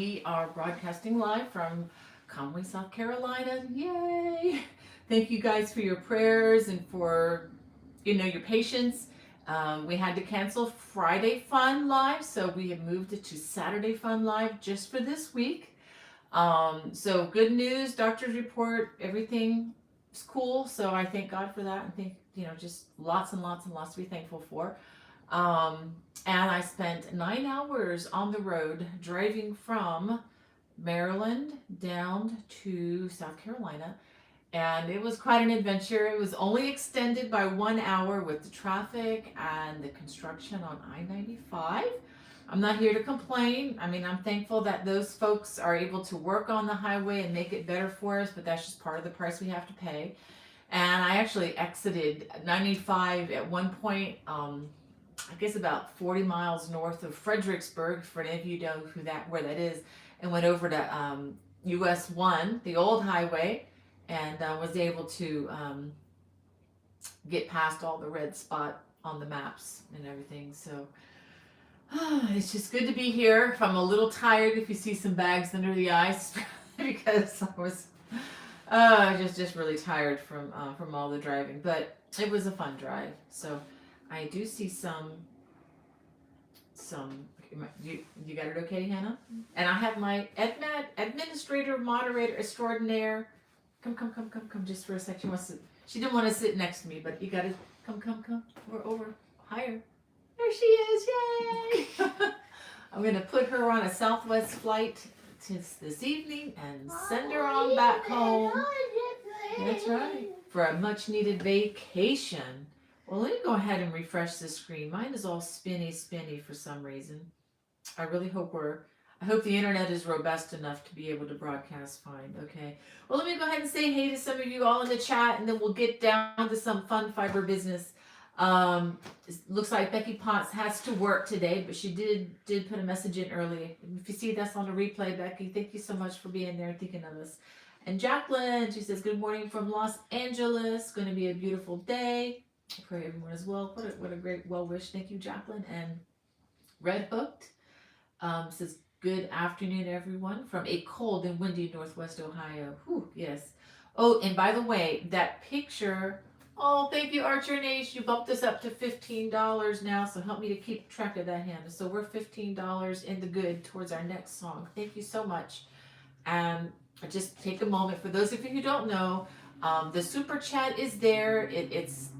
we are broadcasting live from Conway, South Carolina. Yay! Thank you guys for your prayers and for, your patience. We had to cancel Friday Fun Live, so we have moved it to Saturday Fun Live just for this week. So good news, doctor's report, everything is cool. So I thank God for that. I think, just lots and lots and lots to be thankful for. Um, and I spent 9 hours on the road driving from Maryland down to South Carolina. And it was quite an adventure. It was only extended by 1 hour with the traffic and the construction on I-95. I'm not here to complain. I mean, I'm thankful that those folks are able to work on the highway and make it better for us, but that's just part of the price we have to pay. And I actually exited 95 at one point, I guess about 40 miles north of Fredericksburg, for any of you know where that is, and went over to US 1, the old highway, and was able to get past all the red spot on the maps and everything. So it's just good to be here. If I'm a little tired, if you see some bags under the eyes, because I was just really tired from all the driving. But it was a fun drive. So I do see some. You got it okay, Hannah? And I have my administrator, moderator, extraordinaire. Come, just for a sec. She didn't want to sit next to me, but you got to come. We're over higher. There she is! Yay! I'm gonna put her on a Southwest flight this evening and send her on back home. That's right, for a much-needed vacation. Well, let me go ahead and refresh the screen. Mine is all spinny for some reason. I hope the internet is robust enough to be able to broadcast fine. Okay. Well, let me go ahead and say hey to some of you all in the chat, and then we'll get down to some fun fiber business. It looks like Becky Potts has to work today, but she did put a message in early. If you see that's on a replay, Becky, thank you so much for being there and thinking of us. And Jacqueline, she says, good morning from Los Angeles. Going to be a beautiful day. I pray everyone is well. What a great well wish. Thank you, Jacqueline. And Red Hooked says, good afternoon, everyone, from a cold and windy Northwest Ohio. Whew, yes. Oh, and by the way, that picture, oh, thank you, Archer Nation. You bumped us up to $15 now, so help me to keep track of that, Hannah. So we're $15 in the good towards our next song. Thank you so much. And just take a moment. For those of you who don't know, the super chat is there. It's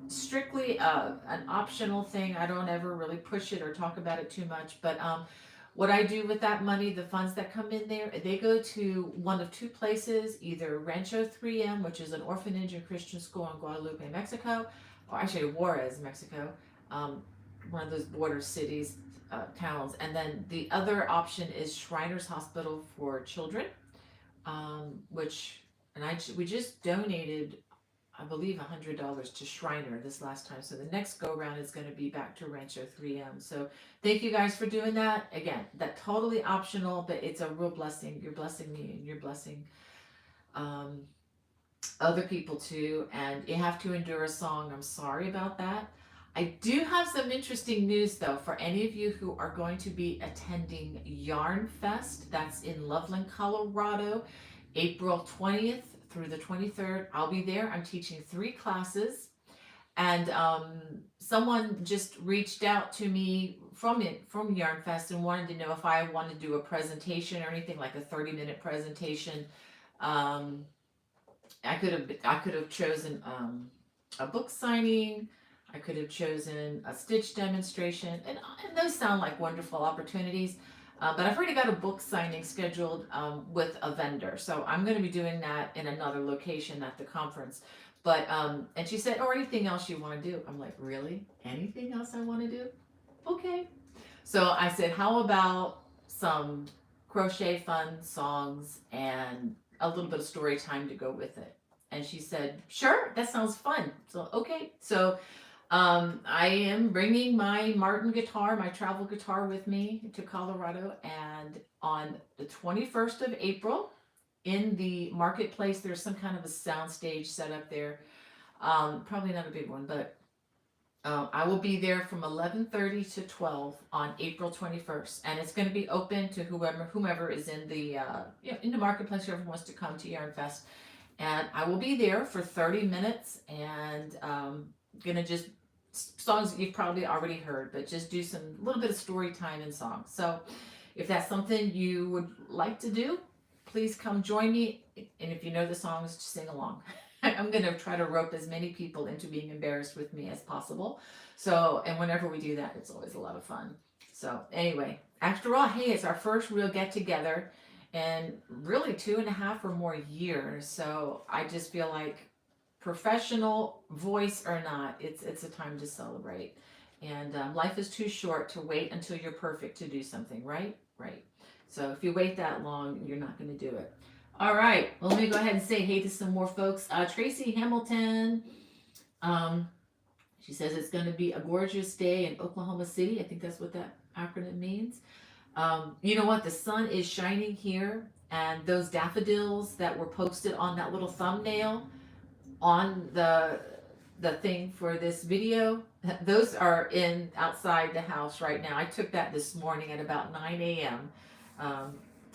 strictly an optional thing. I don't ever really push it or talk about it too much, but what I do with that money, the funds that come in there, they go to one of two places, either Rancho 3M, which is an orphanage and Christian school in Guadalupe, Mexico, or actually Juarez, Mexico, one of those border cities, towns. And then the other option is Shriners Hospital for Children, we just donated, I believe, $100 to Shriner this last time. So the next go round is going to be back to Rancho 3M. So thank you guys for doing that. Again, that's totally optional, but it's a real blessing. You're blessing me and you're blessing other people too. And you have to endure a song. I'm sorry about that. I do have some interesting news though for any of you who are going to be attending Yarn Fest. That's in Loveland, Colorado, April 20th through the 23rd. I'll be there. I'm teaching 3 classes, and someone just reached out to me from Yarn Fest and wanted to know if I wanted to do a presentation or anything, like a 30-minute presentation. I could have chosen a book signing. I could have chosen a stitch demonstration, and those sound like wonderful opportunities. But I've already got a book signing scheduled with a vendor. So I'm going to be doing that in another location at the conference. But, and she said, or anything else you want to do? I'm like, really? Anything else I want to do? Okay. So I said, how about some crochet fun songs and a little bit of story time to go with it? And she said, sure, that sounds fun. So, okay. So I am bringing my Martin guitar, my travel guitar, with me to Colorado, and on the 21st of April in the marketplace, there's some kind of a sound stage set up there. Probably not a big one, but I will be there from 11:30 to 12 on April 21st, and it's going to be open to whomever is in the in the marketplace. Whoever wants to come to Yarn Fest, and I will be there for 30 minutes, and gonna just songs that you've probably already heard, but just do some little bit of story time and songs. So, if that's something you would like to do, please come join me. And if you know the songs, just sing along. I'm going to try to rope as many people into being embarrassed with me as possible. So, and whenever we do that, it's always a lot of fun. So, anyway, after all, hey, it's our first real get together in really 2.5 or more years. So, I just feel like, professional voice or not, it's a time to celebrate. And life is too short to wait until you're perfect to do something, right? Right. So, if you wait that long, you're not going to do it. All right, well, let me go ahead and say hey to some more folks. Tracy Hamilton, she says it's going to be a gorgeous day in Oklahoma City. I think that's what that acronym means. You know what? The sun is shining here, and those daffodils that were posted on that little thumbnail on the thing for this video, those are in outside the house right now. I took that this morning at about 9 a.m.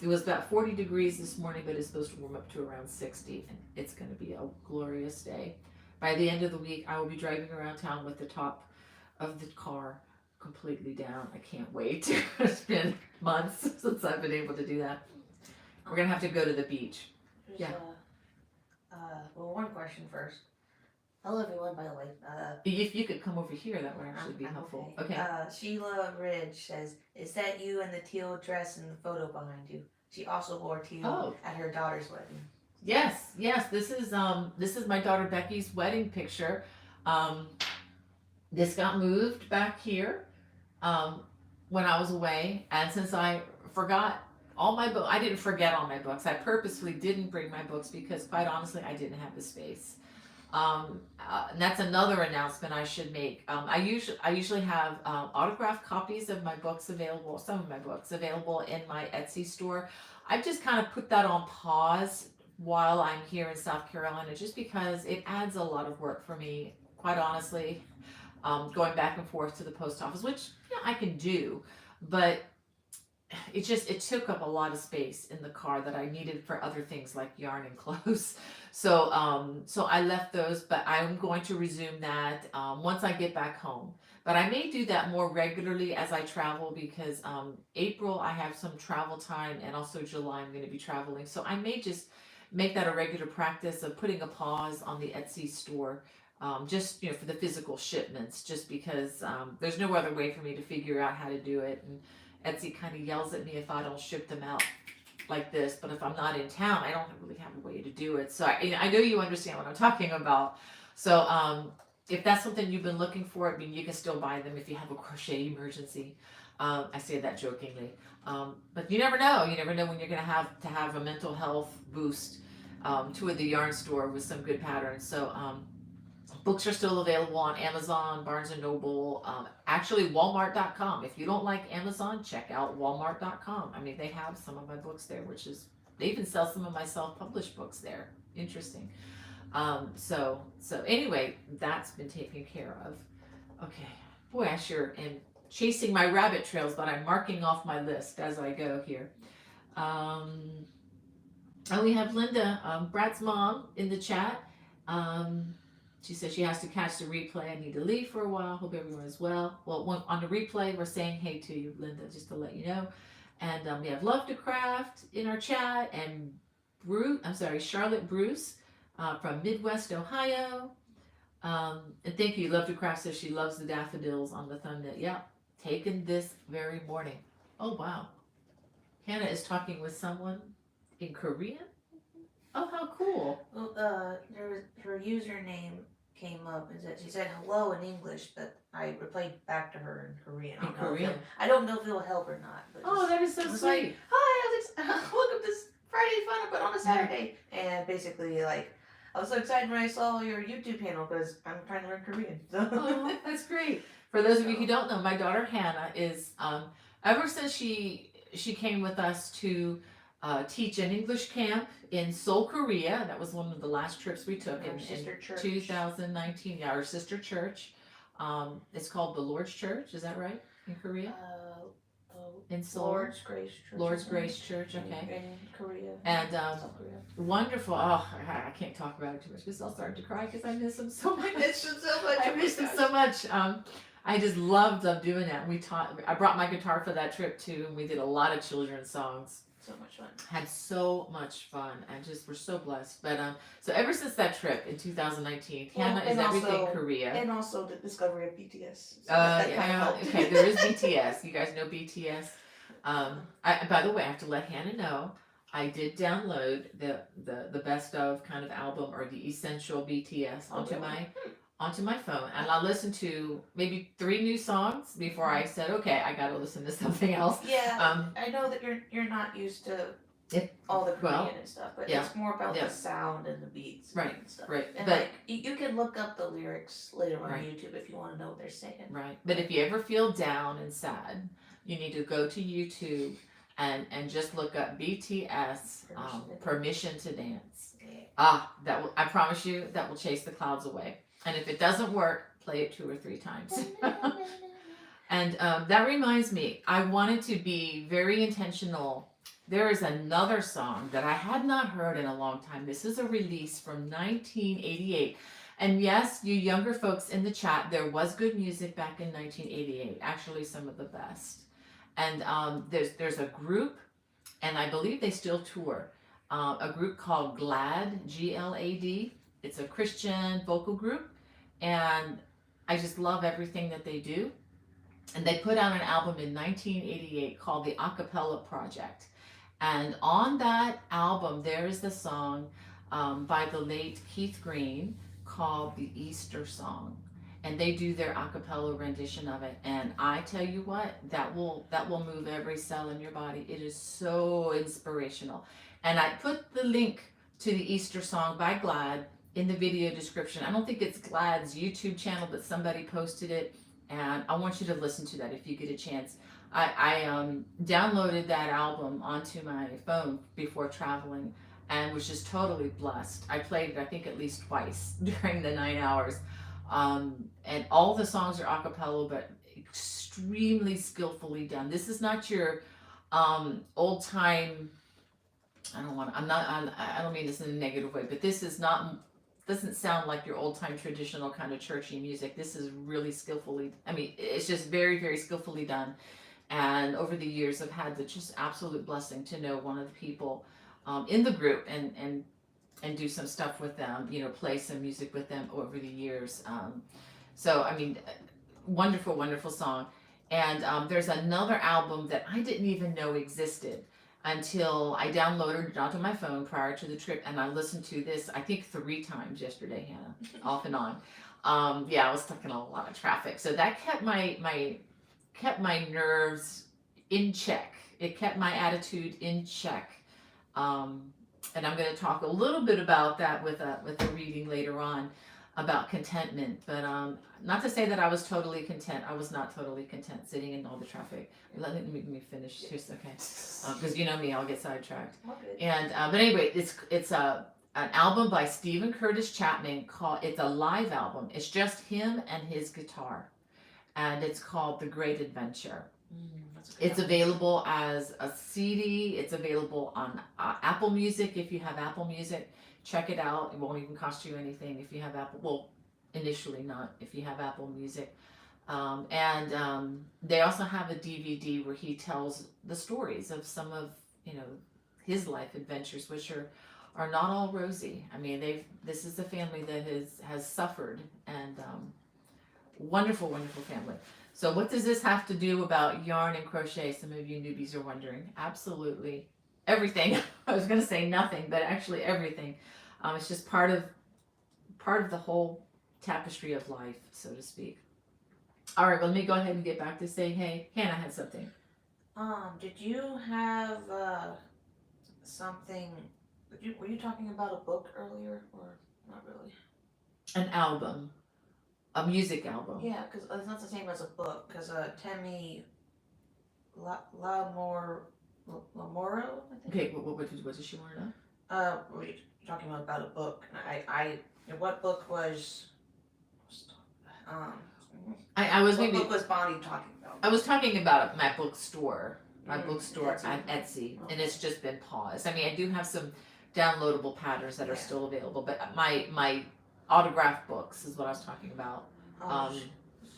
It was about 40 degrees this morning, but it's supposed to warm up to around 60, and it's going to be a glorious day. By the end of the week, I will be driving around town with the top of the car completely down. I can't wait. It's been months since I've been able to do that. We're going to have to go to the beach. There's well, one question first. Hello, everyone, by the way. If you could come over here, that would actually be helpful. Okay. Sheila Ridge says, is that you in the teal dress in the photo behind you? She also wore teal at her daughter's wedding. Yes. This is my daughter Becky's wedding picture. This got moved back here when I was away, and since I forgot all my books, I didn't forget all my books. I purposefully didn't bring my books because, quite honestly, I didn't have the space. And that's another announcement I should make. I usually have autographed copies of my books available, some of my books available in my Etsy store. I've just kind of put that on pause while I'm here in South Carolina, just because it adds a lot of work for me, quite honestly, going back and forth to the post office, which I can do, but it took up a lot of space in the car that I needed for other things like yarn and clothes. So I left those, but I'm going to resume that once I get back home. But I may do that more regularly as I travel, because April I have some travel time, and also July I'm going to be traveling. So I may just make that a regular practice of putting a pause on the Etsy store, just for the physical shipments, just because there's no other way for me to figure out how to do it. And Etsy kind of yells at me if I don't ship them out like this, but if I'm not in town, I don't really have a way to do it. So I know you understand what I'm talking about. So if that's something you've been looking for, I mean, you can still buy them if you have a crochet emergency. I say that jokingly, but you never know. You never know when you're going to have a mental health boost to the yarn store with some good patterns. So books are still available on Amazon, Barnes & Noble, actually Walmart.com. If you don't like Amazon, check out Walmart.com. I mean, they have some of my books there, they even sell some of my self-published books there. Interesting. So anyway, that's been taken care of. Okay. Boy, I sure am chasing my rabbit trails, but I'm marking off my list as I go here. And we have Linda, Brad's mom, in the chat. She says she has to catch the replay. I need to leave for a while. Hope everyone is well. Well, on the replay, we're saying hey to you, Linda, just to let you know. And we have Love to Craft in our chat, and Charlotte Bruce from Midwest Ohio. And thank you. Love to Craft says she loves the daffodils on the thumbnail. Yeah, taken this very morning. Oh, wow. Hannah is talking with someone in Korean? Oh, how cool. Well, her username came up, and she said hello in English, but I replied back to her in Korean. I don't know if it'll help or not. But that is so sweet. Like, hi, welcome to this Friday fun, but on a Saturday. And basically, I was so excited when I saw your YouTube channel, because I'm trying to learn Korean. So. Oh, that's great. For those of you who don't know, my daughter Hannah is, ever since she came with us to teach an English camp in Seoul, Korea. That was one of the last trips we took in 2019. Yeah, our sister church. It's called the Lord's Church. Is that right? In Korea? In Seoul? Lord's Grace Church. Lord's Grace Church, okay. In Korea. And South Korea. wonderful. Oh, I can't talk about it too much because I'll start to cry because I miss them so much. I miss them so much. I miss them so much. I just loved doing that. I brought my guitar for that trip too, and we did a lot of children's songs. So much fun. Had so much fun, and just we're so blessed. But so ever since that trip in 2009, Hannah is everything Korea, and also the discovery of BTS. So okay, there is BTS. You guys know BTS. By the way, I have to let Hannah know. I did download the best of kind of album or the essential BTS onto my phone, and I listened to maybe 3 new songs before I said, okay, I gotta listen to something else. Yeah, I know that you're not used to all the Korean and stuff, but it's more about the sound and the beats and stuff. Right. And but like you can look up the lyrics later on YouTube if you want to know what they're saying. Right. But if you ever feel down and sad, you need to go to YouTube and just look up BTS Permission to Dance. Yeah. I promise you that will chase the clouds away. And if it doesn't work, play it 2 or 3 times. And that reminds me, I wanted to be very intentional. There is another song that I had not heard in a long time. This is a release from 1988. And yes, you younger folks in the chat, there was good music back in 1988. Actually, some of the best. And there's a group, and I believe they still tour, a group called GLAD, G-L-A-D. It's a Christian vocal group, and I just love everything that they do. And they put out an album in 1988 called The Acapella Project. And on that album, there is the song by the late Keith Green called The Easter Song. And they do their a cappella rendition of it. And I tell you what, that will move every cell in your body. It is so inspirational. And I put the link to the Easter song by GLAD in the video description. I don't think it's GLAD's YouTube channel, but somebody posted it. And I want you to listen to that if you get a chance. I downloaded that album onto my phone before traveling and was just totally blessed. I played it, I think, at least twice during the 9 hours. And all the songs are a cappella, but extremely skillfully done. This is not your old time. I don't mean this in a negative way, but this is not. Doesn't sound like your old time traditional kind of churchy music. This is really skillfully. I mean, it's just very, very skillfully done. And over the years, I've had the just absolute blessing to know one of the people in the group and do some stuff with them, play some music with them over the years. So, I mean, wonderful, wonderful song. And there's another album that I didn't even know existed until I downloaded it onto my phone prior to the trip, and I listened to this, I think 3 times yesterday, Hannah, off and on. I was stuck in a lot of traffic. So that kept my nerves in check. It kept my attitude in check. And I'm going to talk a little bit about that with a reading later on about contentment. But not to say that I was totally content. I was not totally content sitting in all the traffic. Let me finish. Here's okay. Because you know me, I'll get sidetracked. And but anyway, it's an album by Stephen Curtis Chapman it's a live album. It's just him and his guitar, and it's called The Great Adventure. It's available as a CD. It's available on Apple Music if you have Apple Music. Check it out. It won't even cost you anything if you have Apple. Well, initially not if you have Apple Music. And they also have a DVD where he tells the stories of some of his life adventures, which are not all rosy. I mean, this is a family that has suffered, and wonderful, wonderful family. So what does this have to do about yarn and crochet? Some of you newbies are wondering. Absolutely everything. I was going to say nothing, but actually everything. It's just part of the whole tapestry of life, so to speak. All right, well, let me go ahead and get back to saying, hey, Hannah had something. Did you have something? Were you talking about a book earlier, or not really? An album, a music album. Yeah, because it's not the same as a book. Because Temi Lamoro, I think. Okay, what does she want to know? Were you talking about a book? And what book was? I was What maybe book was Bonnie talking about? I was talking about my bookstore, Etsy. on Etsy, and it's just been paused. I mean, I do have some downloadable patterns that are still available, but my autographed books is what I was talking about.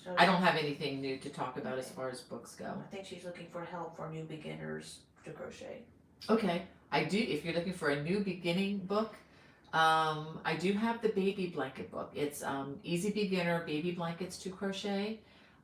So I don't have anything new to talk about as far as books go. I think she's looking for help for new beginners to crochet. Okay, I do. If you're looking for a new beginning book, I do have the baby blanket book. It's Easy Beginner Baby Blankets to Crochet.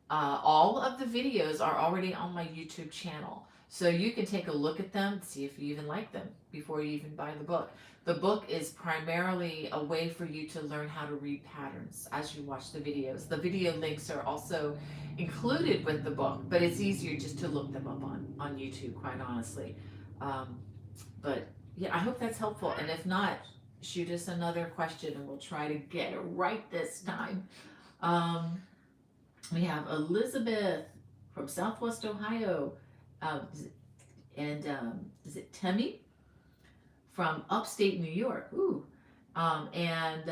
All of the videos are already on my YouTube channel, so you can take a look at them, see if you even like them before you even buy the book. The book is primarily a way for you to learn how to read patterns as you watch the videos. The video links are also included with the book, but it's easier just to look them up on YouTube, quite honestly. But yeah, I hope that's helpful, and if not, shoot us another question and we'll try to get it right this time. We have Elizabeth from Southwest Ohio, and is it Temmie from upstate New York? Ooh, and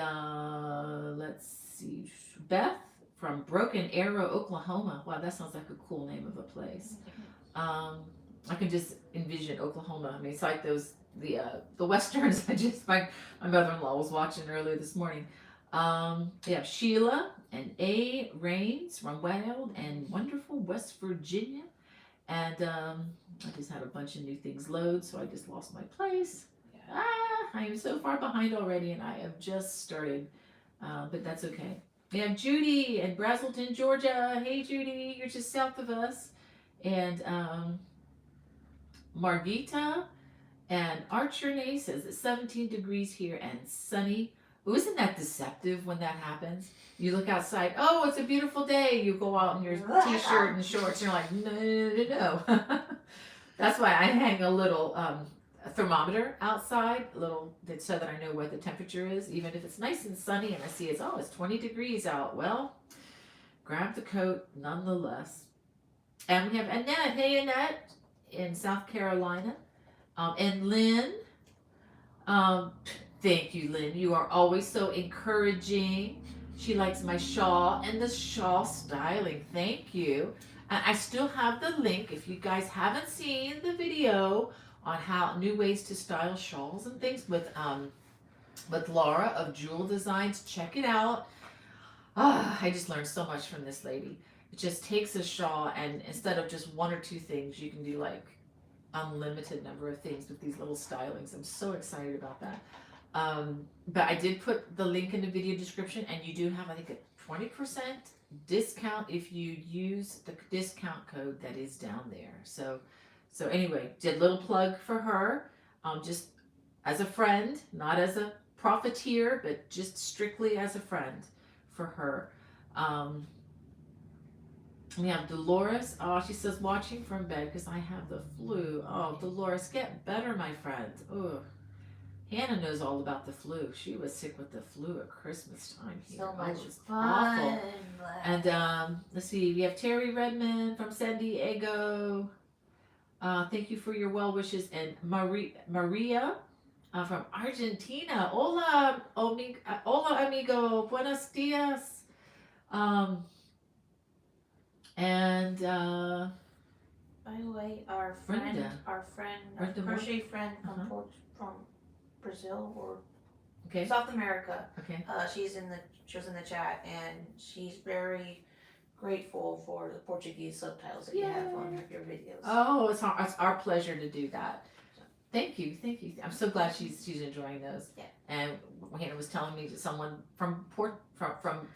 let's see, Beth from Broken Arrow, Oklahoma. Wow, that sounds like a cool name of a place. I can just envision Oklahoma. I mean, it's like those the westerns. My mother-in-law was watching earlier this morning. We have Sheila and A. Rains from Wild and wonderful West Virginia. And I just had a bunch of new things load, so I just lost my place. I am so far behind already, and I have just started, but that's okay. We have Judy in Brazelton, Georgia. Hey, Judy, you're just south of us. And Margita and Archer says it's 17 degrees here and sunny. Ooh, isn't that deceptive when that happens? You look outside, oh, it's a beautiful day. You go out in your t-shirt and shorts, and you're like, no. That's why I hang a little thermometer outside, so that I know what the temperature is, even if it's nice and sunny and I see it's 20 degrees out. Well, grab the coat nonetheless. And we have Annette. Hey, Annette in South Carolina. And Lynn. Thank you, Lynn. You are always so encouraging. She likes my shawl and the shawl styling. Thank you. And I still have the link if you guys haven't seen the video on how new ways to style shawls and things with Laura of Jewel Designs. Check it out. I just learned so much from this lady. It just takes a shawl, and instead of just one or two things, you can do like unlimited number of things with these little stylings. I'm so excited about that. But I did put the link in the video description, and you do have, I think, a 20% discount if you use the discount code that is down there. So anyway, did a little plug for her, just as a friend, not as a profiteer, but just strictly as a friend for her. We have Dolores. Oh, she says, watching from bed because I have the flu. Oh, Dolores, get better, my friend. Oh, Hannah knows all about the flu. She was sick with the flu at Christmas time here. So much fun. Awful. And let's see, we have Terry Redmond from San Diego. Thank you for your well wishes. And Maria from Argentina. Hola, amigo. Buenos dias. And by the way, our crochet friend from Brazil or South America. Okay. She was in the chat, and she's very grateful for the Portuguese subtitles that you have on your videos. Oh, it's our pleasure to do that. Thank you. I'm so glad she's enjoying those. Yeah. And Hannah was telling me that someone from Brazil,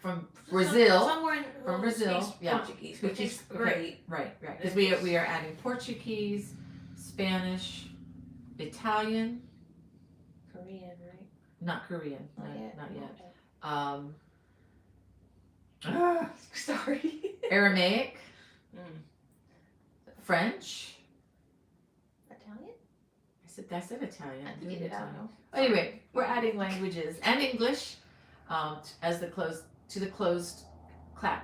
from Brazil, Portuguese, which is great. Right. Because we are adding Portuguese, Spanish, Italian, Korean, right? Not Korean, not yet. Sorry. Aramaic, French. I said Italian. I think it out. Anyway, we're adding languages and English as the closed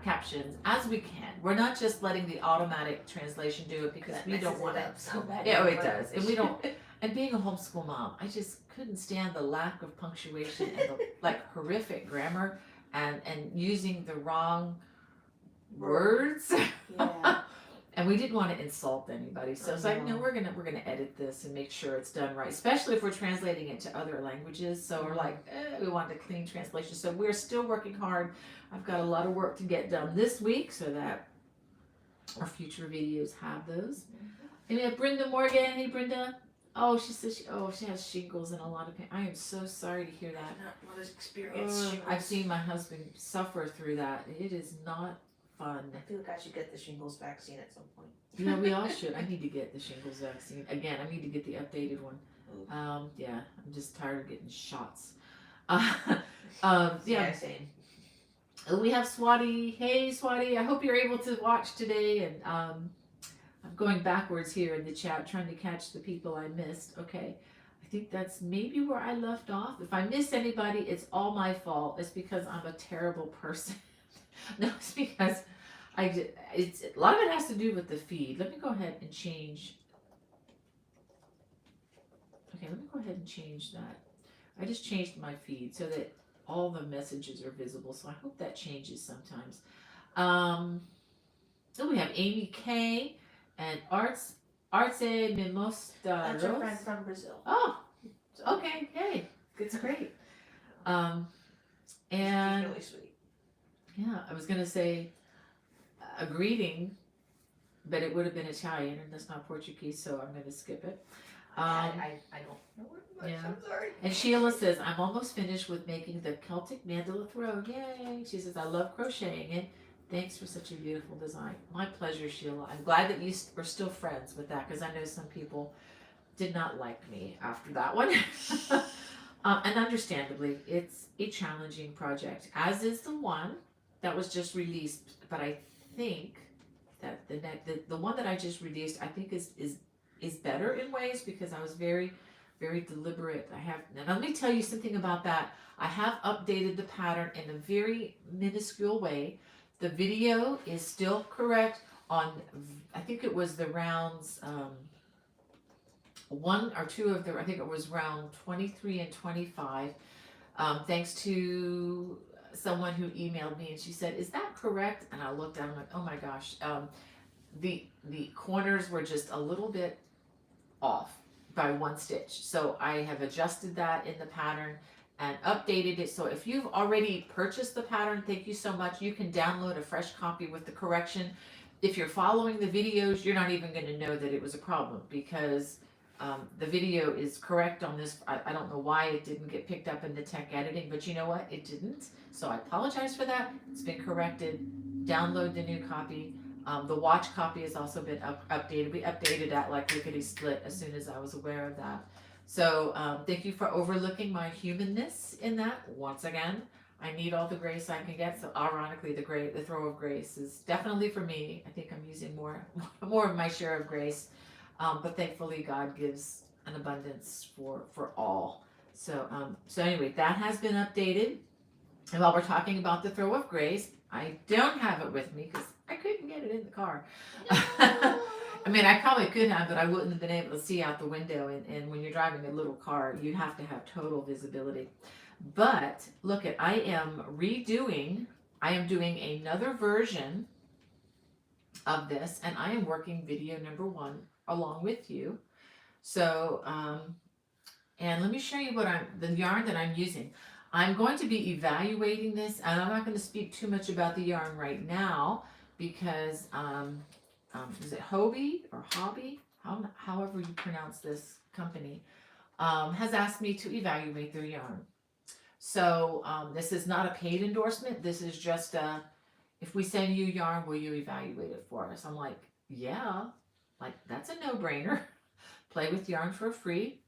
captions as we can. We're not just letting the automatic translation do it because we don't want it. So bad. Yeah, it does, and we don't. And being a homeschool mom, I just couldn't stand the lack of punctuation and the horrific grammar and using the wrong words. Yeah. And we didn't want to insult anybody, so it's like, no, we're gonna edit this and make sure it's done right, especially if we're translating it to other languages. So we're like, we want a clean translation. So we're still working hard. I've got a lot of work to get done this week so that our future videos have those. And we have Brenda Morgan. Hey, Brenda. Oh, she says she has shingles and a lot of pain. I am so sorry to hear that. Not want to experience shingles. I've seen my husband suffer through that. It is not fun. I feel like I should get the shingles vaccine at some point. Yeah, we all should. I need to get the shingles vaccine. Again, I need to get the updated one. Yeah, I'm just tired of getting shots. Yeah. Same. We have Swati. Hey, Swati. I hope you're able to watch today. And I'm going backwards here in the chat, trying to catch the people I missed. Okay. I think that's maybe where I left off. If I miss anybody, it's all my fault. It's because I'm a terrible person. No, it's because a lot of it has to do with the feed. Let me go ahead and change. Okay, let me go ahead and change that. I just changed my feed so that all the messages are visible. So I hope that changes sometimes. So we have Amy K and Arts Mimosta. That's your friend from Brazil. Oh, okay. Hey, it's great. And she's really sweet. Yeah, I was gonna say a greeting, but it would have been Italian, and that's not Portuguese, so I'm gonna skip it. I don't know much. Yeah. I'm sorry. And Sheila says, I'm almost finished with making the Celtic mandala throw. Yay! She says, I love crocheting it. Thanks for such a beautiful design. My pleasure, Sheila. I'm glad that you are still friends with that, because I know some people did not like me after that one. And understandably, it's a challenging project, as is the one that was just released. But I think that the one that I just released, I think is better in ways, because I was very, very deliberate. And let me tell you something about that. I have updated the pattern in a very minuscule way. The video is still correct on, I think it was the rounds, one or two of the, I think it was round 23 and 25. Thanks to someone who emailed me, and she said, is that correct? And I looked at it, I'm like, oh my gosh. The corners were just a little bit off by one stitch. So I have adjusted that in the pattern and updated it. So if you've already purchased the pattern, thank you so much. You can download a fresh copy with the correction. If you're following the videos, you're not even going to know that it was a problem, because the video is correct on this. I don't know why it didn't get picked up in the tech editing, but you know what? It didn't. So I apologize for that. It's been corrected. Download the new copy. The watch copy has also been updated. We updated that like lickety split as soon as I was aware of that. So thank you for overlooking my humanness in that. Once again, I need all the grace I can get. So ironically, the throw of grace is definitely for me. I think I'm using more of my share of grace. But thankfully, God gives an abundance for all. So anyway, that has been updated. And while we're talking about the throw of grace, I don't have it with me because I couldn't get it in the car. I mean, I probably could have, but I wouldn't have been able to see out the window. And when you're driving a little car, you have to have total visibility. But look I am doing another version of this, and I am working video number 1 along with you. So, and let me show you the yarn that I'm using. I'm going to be evaluating this, and I'm not going to speak too much about the yarn right now, because is it Hobie or Hobby? However you pronounce this company, has asked me to evaluate their yarn. So this is not a paid endorsement. This is just if we send you yarn, will you evaluate it for us? I'm like, yeah, like that's a no-brainer. Play with yarn for free.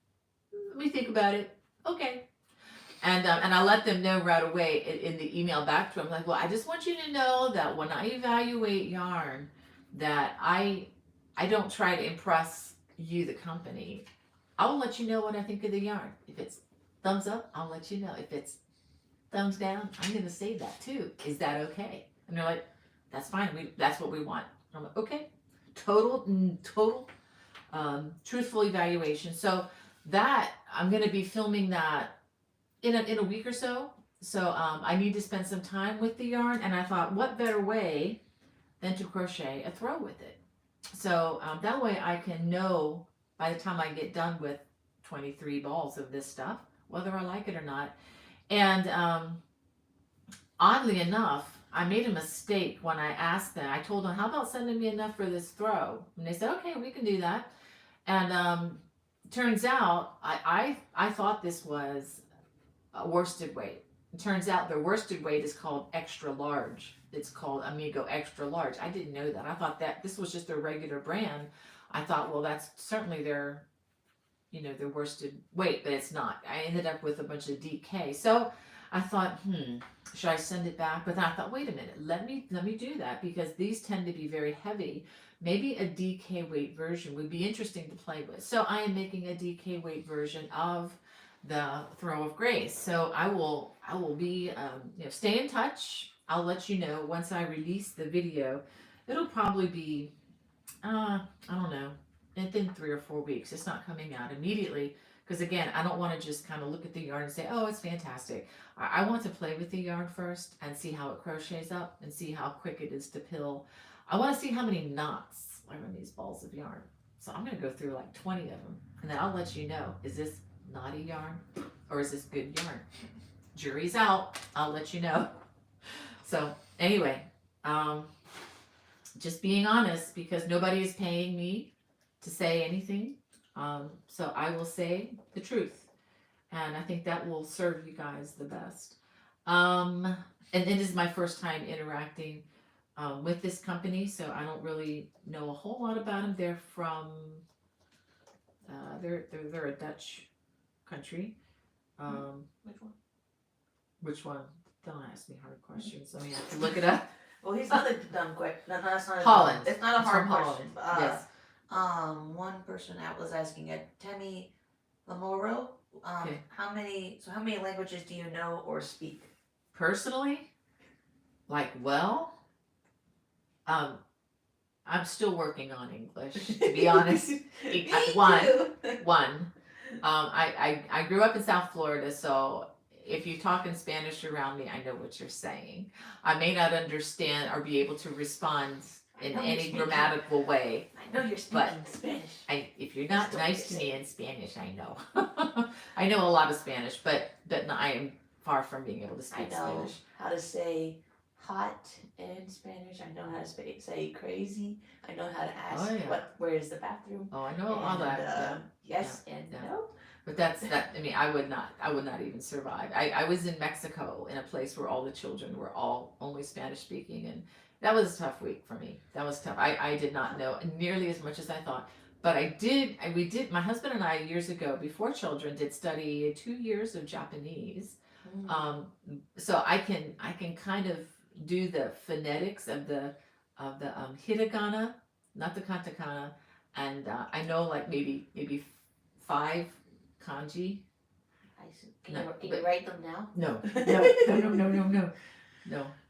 Let me think about it. Okay. And I let them know right away in the email back to them, like, well, I just want you to know that when I evaluate yarn, that I don't try to impress you, the company. I'll let you know what I think of the yarn. If it's thumbs up, I'll let you know. If it's thumbs down, I'm going to say that too. Is that okay? And they're like, that's fine. That's what we want. And I'm like, okay. Total truthful evaluation. So that I'm going to be filming that in a week or so. So I need to spend some time with the yarn, and I thought, what better way than to crochet a throw with it. So that way I can know by the time I get done with 23 balls of this stuff, whether I like it or not. And oddly enough, I made a mistake when I asked them. I told them, how about sending me enough for this throw? And they said, okay, we can do that. And turns out, I thought this was a worsted weight. It turns out the worsted weight is called extra large. It's called Amigo Extra Large. I didn't know that. I thought that this was just their regular brand. I thought, well, that's certainly their, you know, their worsted weight, but it's not. I ended up with a bunch of DK. So I thought, should I send it back? But then I thought, wait a minute, let me do that, because these tend to be very heavy. Maybe a DK weight version would be interesting to play with. So I am making a DK weight version of the Throw of Grace. So I will be, you know, stay in touch. I'll let you know once I release the video. It'll probably be, I don't know, within 3 or 4 weeks. It's not coming out immediately, because again, I don't want to just kind of look at the yarn and say, oh, it's fantastic. I want to play with the yarn first and see how it crochets up and see how quick it is to pill. I want to see how many knots are in these balls of yarn. So I'm going to go through like 20 of them, and then I'll let you know, is this knotty yarn or is this good yarn? Jury's out. I'll let you know. So anyway, just being honest, because nobody is paying me to say anything. So I will say the truth, and I think that will serve you guys the best. And it is my first time interacting with this company, so I don't really know a whole lot about them. They're from they're a Dutch country. Which one? Which one? Don't ask me hard questions. Let me have to look it up. Well, he's not a dumb quick. No, that's not. Holland. It's not a It's hard from question. Holland. Yes. One person that was asking Temi Lamoro, Okay. how many languages do you know or speak? Personally, like, well, I'm still working on English, to be honest. One. I grew up in South Florida, so if you talk in Spanish around me, I know what you're saying. I may not understand or be able to respond in any grammatical way. I know you're speaking Spanish. If you're not nice to me in Spanish, I know. I know a lot of Spanish, but I am far from being able to speak I know Spanish. how to say hot in Spanish. I know how to say crazy. I know how to ask where is the bathroom. Oh, I know all that. Yes and no. But that's that. I mean, I would not even survive. I was in Mexico in a place where all the children were all only Spanish speaking, and that was a tough week for me. That was tough. I did not know nearly as much as I thought, but we did. My husband and I years ago, before children, did study 2 years of Japanese. So I can kind of do the phonetics of the hiragana, not the katakana, and I know like maybe 5 kanji. Can you write them now? No.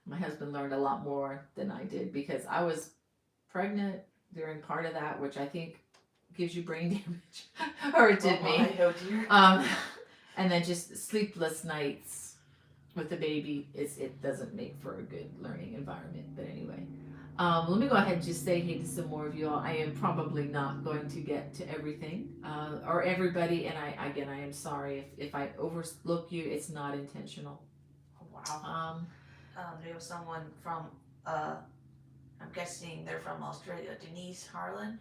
My husband learned a lot more than I did, because I was pregnant during part of that, which I think gives you brain damage, or it did me. Oh dear. And then just sleepless nights with the baby, it doesn't make for a good learning environment. But anyway, let me go ahead and just say hey to some more of you all. I am probably not going to get to everything or everybody, and I am sorry if I overlook you. It's not intentional. Oh, wow. There was someone from I'm guessing they're from Australia, Denise Harlan.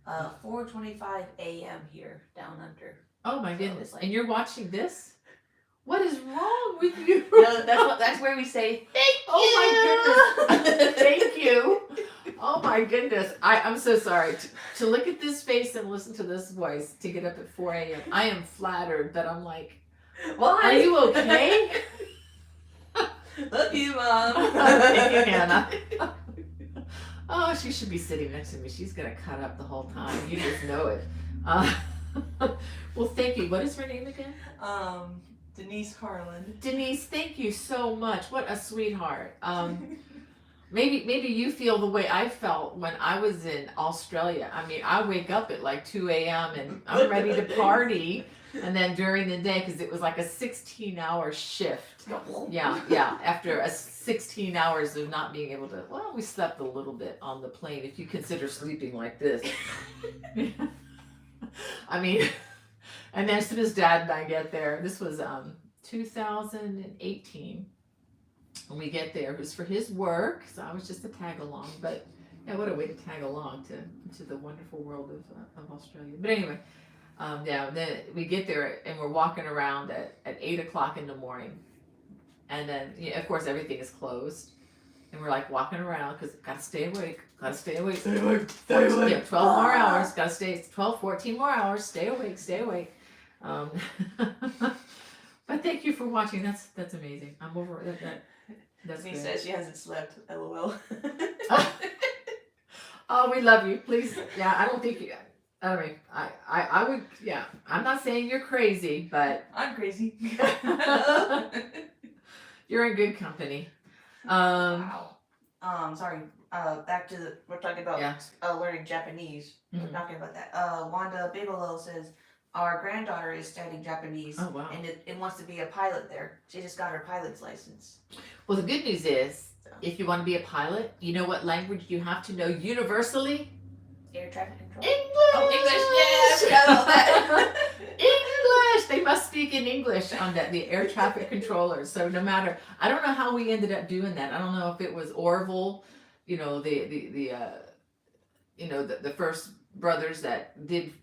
4:25 a.m. here down under. Oh my goodness! And you're watching this? What is wrong with you? No, that's where we say thank you. Oh my goodness! Thank you. Oh my goodness! I'm so sorry to look at this face and listen to this voice, to get up at 4 a.m. I am flattered, but I'm like, why? Are you okay? Love you, Mom. Thank you, Hannah. Oh, she should be sitting next to me. She's gonna cut up the whole time. You just know it. Well, thank you. What is her name again? Denise Harlan. Denise, thank you so much. What a sweetheart. Maybe you feel the way I felt when I was in Australia. I mean, I wake up at like 2 a.m. and I'm ready to party. And then during the day, because it was like a 16-hour shift. Yeah. Yeah. After a 16 hours of not being able to, well, we slept a little bit on the plane if you consider sleeping like this. I mean, and then as soon as Dad and I get there, this was 2018. When we get there, it was for his work, so I was just a tag along. But yeah, what a way to tag along to the wonderful world of Australia. But anyway, yeah, then we get there and we're walking around at 8 o'clock in the morning, and then of course everything is closed, and we're like walking around because gotta stay awake, stay awake. Yeah, 12 more hours, gotta stay 12, 14 more hours, stay awake. But thank you for watching. That's amazing. I'm over that. That's He good. says she hasn't slept. LOL. Oh, we love you. Please, yeah. I don't think you. I mean, I would. Yeah, I'm not saying you're crazy, but I'm crazy. you're in good company. Wow. Sorry. Back to we're talking about Yeah. Learning Japanese. We're Mhm. talking about that. Wanda Bigelow says our granddaughter is studying Japanese. Oh wow. And it wants to be a pilot there. She just got her pilot's license. Well, the good news is, if you want to be a pilot, you know what language you have to know universally? Air traffic control. English. Oh, English. Yeah, I forgot about that. English. They must speak in English on the air traffic controllers. So no matter, I don't know how we ended up doing that. I don't know if it was Orville, the first brothers that did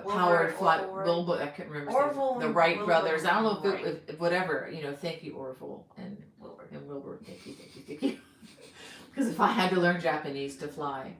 powered flight. Wilbur, I can't remember. Orville The Wright Wilbur, brothers. I don't know if right. it was whatever. Thank you, Orville and Wilbur. Thank you. Because if I had to learn Japanese to fly,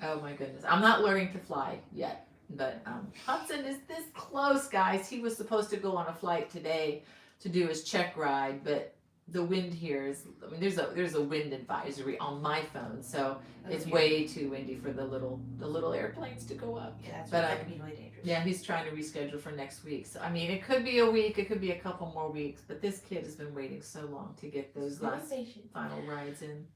oh my goodness, I'm not learning to fly yet. But Hudson is this close, guys. He was supposed to go on a flight today to do his check ride, but the wind here is. I mean, there's a wind advisory on my phone, so it's way too windy for the little airplanes to go up. Yeah, that's But, that could be really dangerous. Yeah, he's trying to reschedule for next week. So I mean, it could be a week, it could be a couple more weeks, but this kid has been waiting so long to get those last final rides in.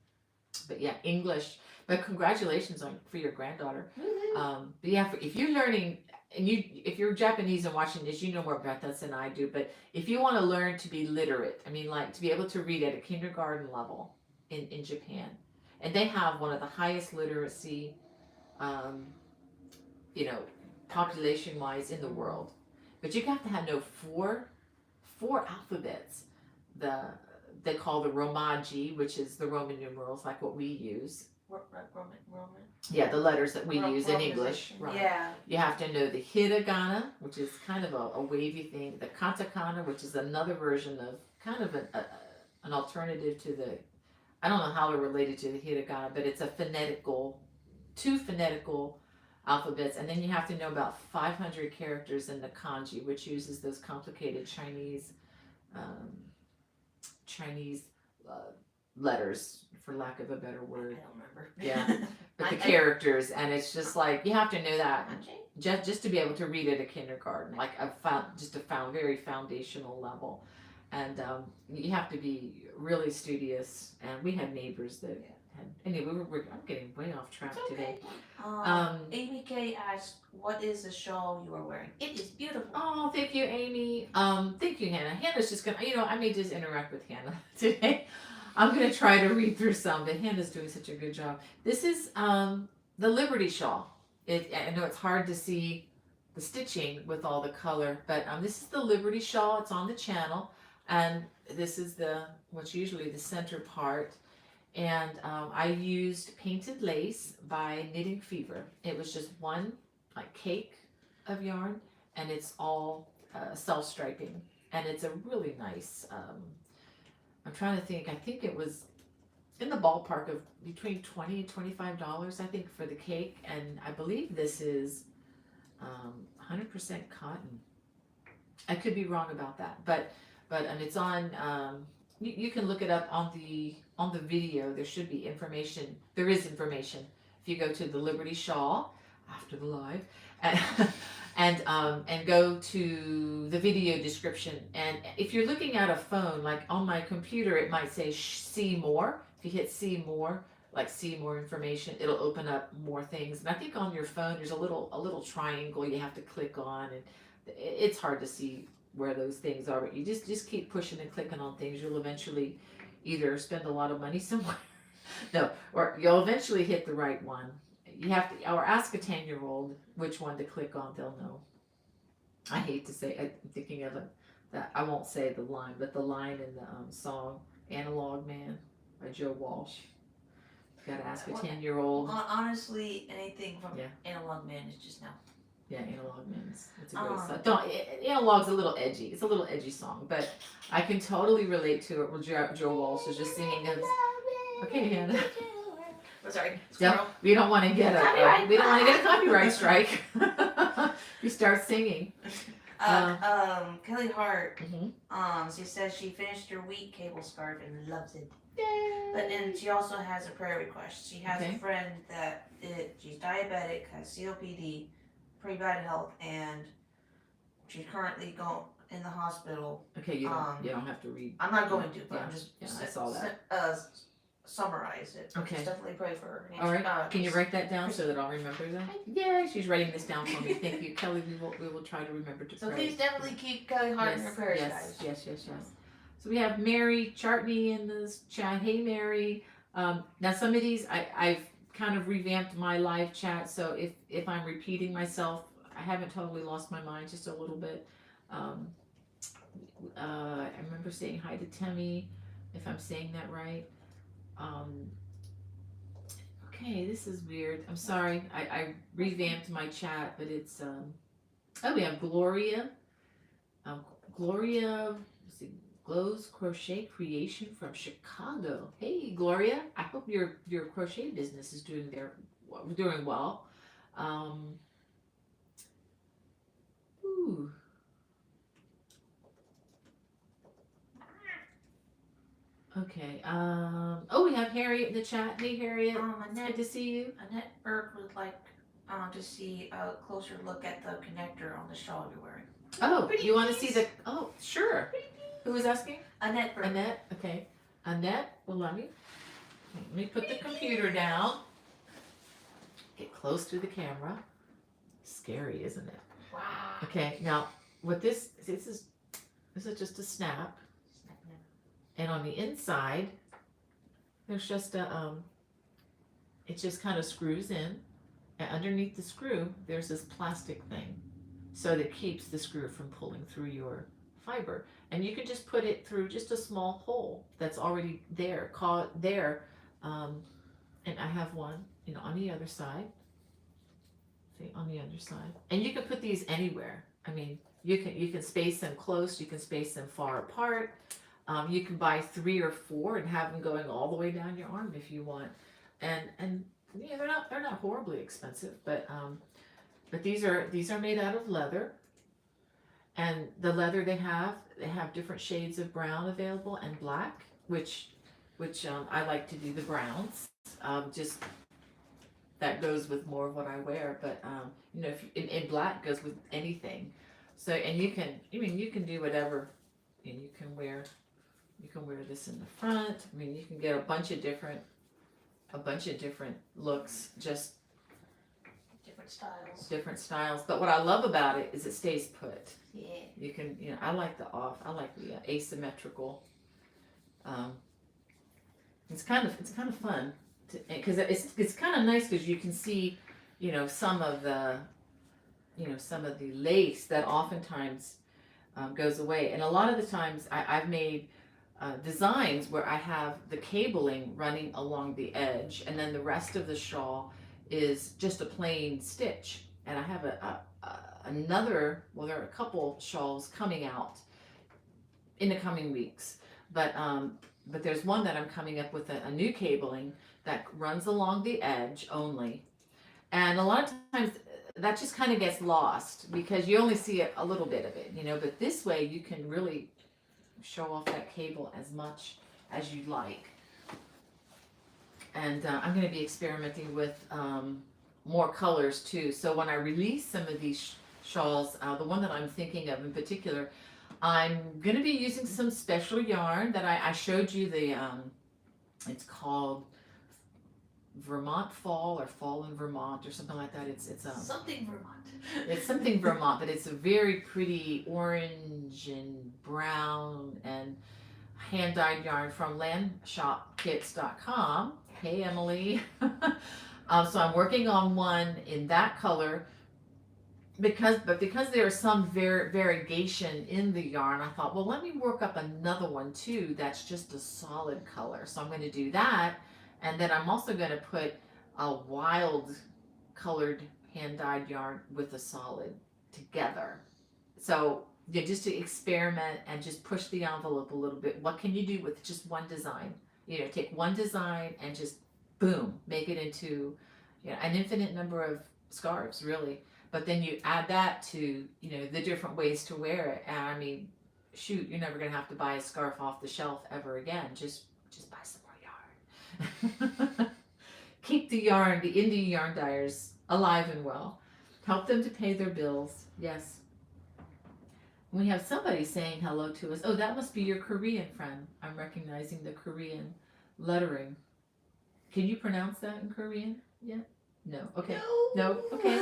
But yeah, English. But congratulations for your granddaughter. But yeah, if you're learning, and if you're Japanese and watching this, you know more about this than I do. But if you want to learn to be literate, I mean, like to be able to read at a kindergarten level in Japan, and they have one of the highest literacy, population-wise in the world. But you have to know four alphabets. They call the Romaji, which is the Roman numerals, like what we use. Roman. Yeah, the letters that we use in English. Right. Yeah. You have to know the hiragana, which is kind of a wavy thing. The katakana, which is another version of kind of an alternative to the. I don't know how they're related to the hiragana, but it's two phonetical alphabets, and then you have to know about 500 characters in the kanji, which uses those complicated Chinese letters, for lack of a better word. I don't remember. Yeah, but the characters, and it's just like you have to know that just to be able to read at a kindergarten, like very foundational level, and you have to be really studious. And we had neighbors that had. Anyway, I'm getting way off track today. Amy K asked, "What is the shawl you are wearing?" It is beautiful. Oh, thank you, Amy. Thank you, Hannah. Hannah's just gonna, I may just interact with Hannah today. I'm gonna try to read through some, but Hannah's doing such a good job. This is the Liberty shawl. I know it's hard to see the stitching with all the color, but this is the Liberty shawl. It's on the channel, and this is what's usually the center part. And I used Painted Lace by Knitting Fever. It was just one cake of yarn, and it's all self-striping, and it's a really nice. I'm trying to think. I think it was in the ballpark of between $20 and $25, I think, for the cake, and I believe this is 100% cotton. I could be wrong about that, but it's on. You can look it up on the video. There should be information. There is information if you go to the Liberty Shawl after the live, and go to the video description. And if you're looking at a phone, like on my computer, it might say see more. If you hit see more, see more information, it'll open up more things. And I think on your phone there's a little triangle you have to click on, and it's hard to see where those things are, but you just keep pushing and clicking on things. You'll eventually either spend a lot of money somewhere, no, or you'll eventually hit the right one. You have to, or ask a 10-year-old which one to click on, they'll know. I hate to say, I'm thinking of it, that I won't say the line, but the line in the song Analog Man by Joe Walsh. You gotta ask a 10-year-old. Honestly, anything from Yeah. Analog Man is just now. Yeah, Analog Man. It's a great song. Analog's a little edgy. It's a little edgy song, but I can totally relate to it. Where Joe Walsh is just singing his. Okay, Hannah. Oh, sorry. We don't want to get a copyright strike. You start singing. Kelly Hart. Mm-hmm. She says she finished her wheat cable scarf and loves it. Yay. But and she also has a prayer request. She has Okay. a friend that she's diabetic, has COPD, pretty bad health, and she's currently in the hospital. Okay, you don't have to read. I'm not going to, but Yeah, I'm just I saw that. Summarize it. Okay. Just definitely pray for her. All right. Can you write that down so that I'll remember that? Yeah, she's writing this down for me. Thank you, Kelly. We will try to remember to So pray. please definitely keep Kelly Hart in your prayers, guys. Yes. So we have Mary Chartney in this chat. Hey, Mary. Now some of these I've kind of revamped my live chat. So if I'm repeating myself, I haven't totally lost my mind, just a little bit. I remember saying hi to Temmie, if I'm saying that right. Okay, this is weird. I'm sorry. I revamped my chat, but it's we have Gloria. Gloria, let's see, Glows Crochet Creation from Chicago. Hey, Gloria. I hope your crochet business is doing well. Ooh. Okay. We have Harriet in the chat. Hey, Harriet. It's good to see you. Annette Burke would like to see a closer look at the connector on the shawl you're wearing. Oh, Pretty you want to please. see the? Oh, sure. Who was asking? Annette Burke. Annette. Okay. Annette. Well, let me put the computer down. Get close to the camera. Scary, isn't it? Wow. Okay. Now, what this is just a snap. And on the inside, there's just it just kind of screws in, and underneath the screw, there's this plastic thing, so that keeps the screw from pulling through your fiber. And you can just put it through just a small hole that's already there, and I have one, on the other side. See, on the other side. And you can put these anywhere. I mean, you can space them close, you can space them far apart. You can buy 3 or 4 and have them going all the way down your arm if you want, and they're not horribly expensive, but these are made out of leather, and the leather they have different shades of brown available and black, which I like to do the browns, just that goes with more of what I wear, but if in black goes with anything, so and you can do whatever, and you can wear this in the front. I mean, you can get a bunch of different looks, just different styles. But what I love about it is it stays put. Yeah. You can, I like the asymmetrical. It's kind of fun because it's kind of nice because you can see, some of the lace that oftentimes goes away, and a lot of the times I've made designs where I have the cabling running along the edge, and then the rest of the shawl is just a plain stitch. And I have there are a couple shawls coming out in the coming weeks, but there's one that I'm coming up with a new cabling that runs along the edge only, and a lot of times that just kind of gets lost because you only see a little bit of it, but this way you can really show off that cable as much as you'd like. And I'm going to be experimenting with more colors too. So when I release some of these shawls, the one that I'm thinking of in particular, I'm going to be using some special yarn that I showed you it's called Vermont Fall or Fall in Vermont or something like that. It's something Vermont. it's something Vermont, but it's a very pretty orange and brown and hand dyed yarn from landshopkits.com. Hey Emily. So I'm working on one in that color because there is some variegation in the yarn. I thought, well, let me work up another one too that's just a solid color. So I'm going to do that, and then I'm also going to put a wild colored hand dyed yarn with a solid together. So yeah, just to experiment and just push the envelope a little bit. What can you do with just one design? Take one design and just boom, make it into an infinite number of scarves, really. But then you add that to the different ways to wear it, and I mean, shoot, you're never gonna have to buy a scarf off the shelf ever again. Just buy some more yarn. Keep the indie yarn dyers alive and well. Help them to pay their bills. Yes. We have somebody saying hello to us. Oh, that must be your Korean friend. I'm recognizing the Korean lettering. Can you pronounce that in Korean yet? No. Okay. No. Okay.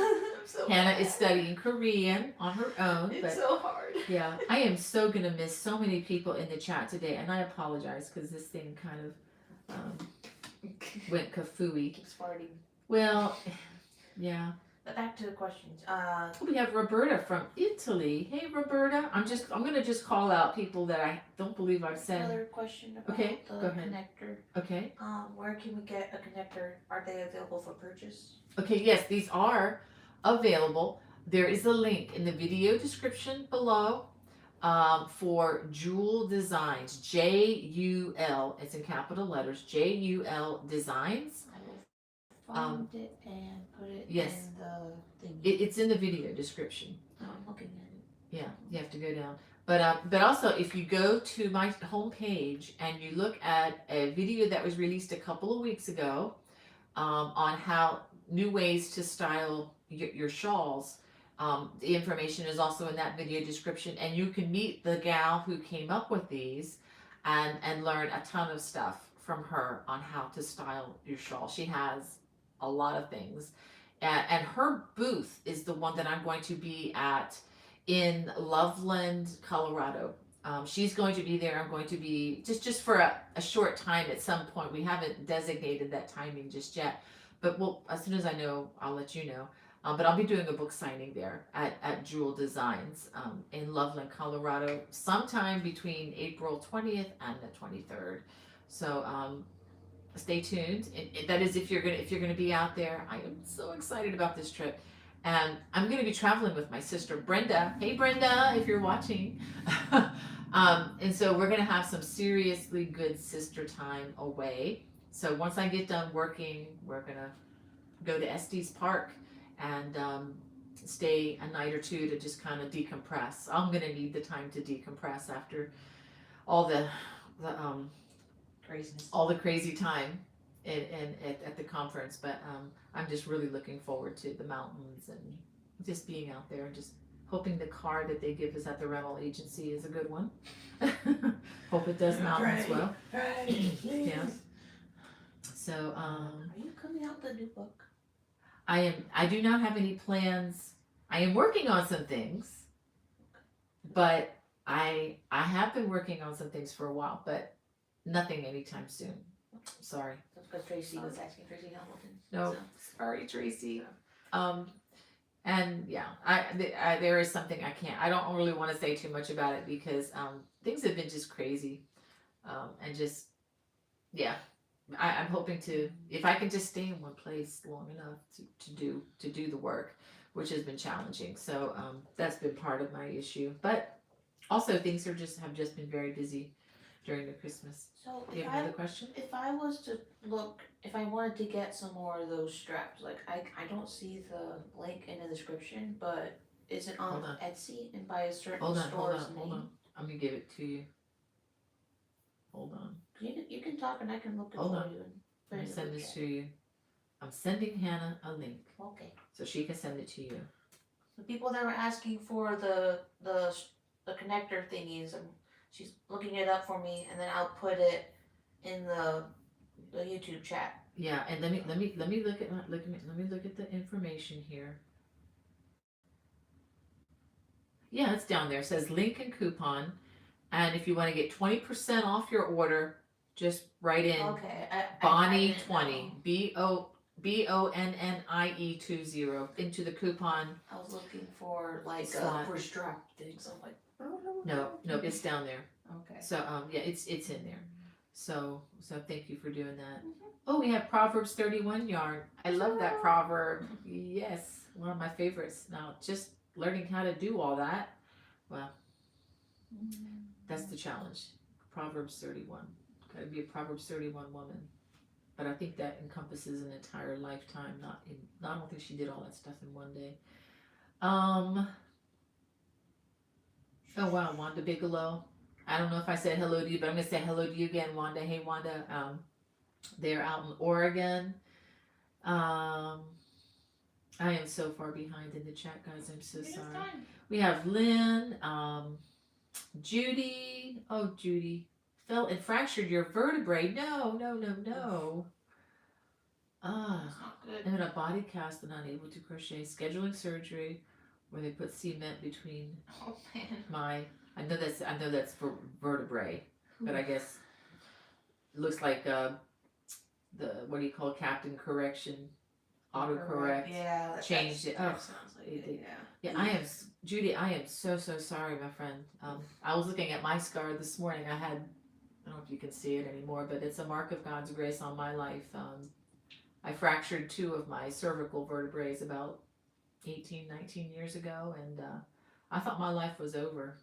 So Hannah is studying Korean on her own. It's so hard. Yeah, I am so gonna miss so many people in the chat today, and I apologize because this thing kind of went kafooey. Keeps farting. Well, yeah. But back to the questions. We have Roberta from Italy. Hey, Roberta. I'm gonna just call out people that I don't believe I've sent. Another question about Okay, the go ahead. connector. Okay. Where can we get a connector? Are they available for purchase? Okay. Yes, these are available. There is a link in the video description below for Jewel Designs. JUL. It's in capital letters. JUL Designs. I will find it and put it yes. in the thing. It's in the video description. Oh, I'm looking at it. Yeah, you have to go down. But also, if you go to my homepage and you look at a video that was released a couple of weeks ago on how new ways to style your shawls, the information is also in that video description, and you can meet the gal who came up with these and learn a ton of stuff from her on how to style your shawl. She has a lot of things, and her booth is the one that I'm going to be at in Loveland, Colorado. She's going to be there. I'm going to be just for a short time at some point. We haven't designated that timing just yet, but as soon as I know, I'll let you know. But I'll be doing a book signing there at Jewel Designs in Loveland, Colorado, sometime between April 20th and the 23rd. So stay tuned. That is if you're gonna be out there. I am so excited about this trip. And I'm going to be traveling with my sister, Brenda. Hey, Brenda, if you're watching. And so we're going to have some seriously good sister time away. So once I get done working, we're going to go to Estes Park and stay a night or two to just kind of decompress. I'm going to need the time to decompress after all the Craziness. All the crazy time at the conference, but I'm just really looking forward to the mountains and just being out there and just hoping the car that they give us at the rental agency is a good one. Hope it does mountains well. Right. Yeah. So Are you coming out the new book? I do not have any plans. I am working on some things, but I have been working on some things for a while, but nothing anytime soon. Sorry. That's because Tracy was asking Tracy Hamilton. No, So. sorry, Tracy. And yeah, there is something I don't really want to say too much about it because things have been just crazy, and just I'm hoping to, if I can just stay in one place long enough to do the work, which has been challenging. So that's been part of my issue, but also things have just been very busy during the Christmas. So Do you have another question? If I was to look, if I wanted to get some more of those straps, like I don't see the link in the description, but is it on Etsy and by a certain store's name? Hold on. I'm gonna give it to you. Hold on. You can talk and I can look it Hold for on. you. Let me send this to you. I'm sending Hannah a link Okay. so she can send it to you. The people that were asking for the connector thingies, she's looking it up for me, and then I'll put it in the YouTube chat Yeah, and let me look at the information here. Yeah, it's down there. It says link and coupon, and if you want to get 20% off your order, just write in Okay. Bonnie didn't 20 know. BONNIE 20 into the coupon. I was looking for like Slot. for strap things. I'm like, No, it's down there. okay. So yeah, it's in there. So thank you for doing that. Oh, we have Proverbs 31 yarn. I love that proverb. Yes, one of my favorites. Now, just learning how to do all that, well, that's the challenge. Proverbs 31. Got to be a Proverbs 31 woman. But I think that encompasses an entire lifetime. I don't think she did all that stuff in one day. Oh wow, Wanda Bigelow. I don't know if I said hello to you, but I'm gonna say hello to you again, Wanda. Hey, Wanda. They're out in Oregon. I am so far behind in the chat, guys. I'm so sorry. We have Lynn, Judy. Oh, Judy. Fell and fractured your vertebrae. No. I'm in a body cast and unable to crochet. Scheduling surgery where they put cement between my. I know that's for vertebrae, but I guess it looks like the what do you call Captain Correction, autocorrect. Yeah, changed it. That sounds like it. Yeah, I am Judy. I am so sorry, my friend. I was looking at my scar this morning. I don't know if you can see it anymore, but it's a mark of God's grace on my life. I fractured 2 of my cervical vertebrae about 18, 19 years ago, and I thought my life was over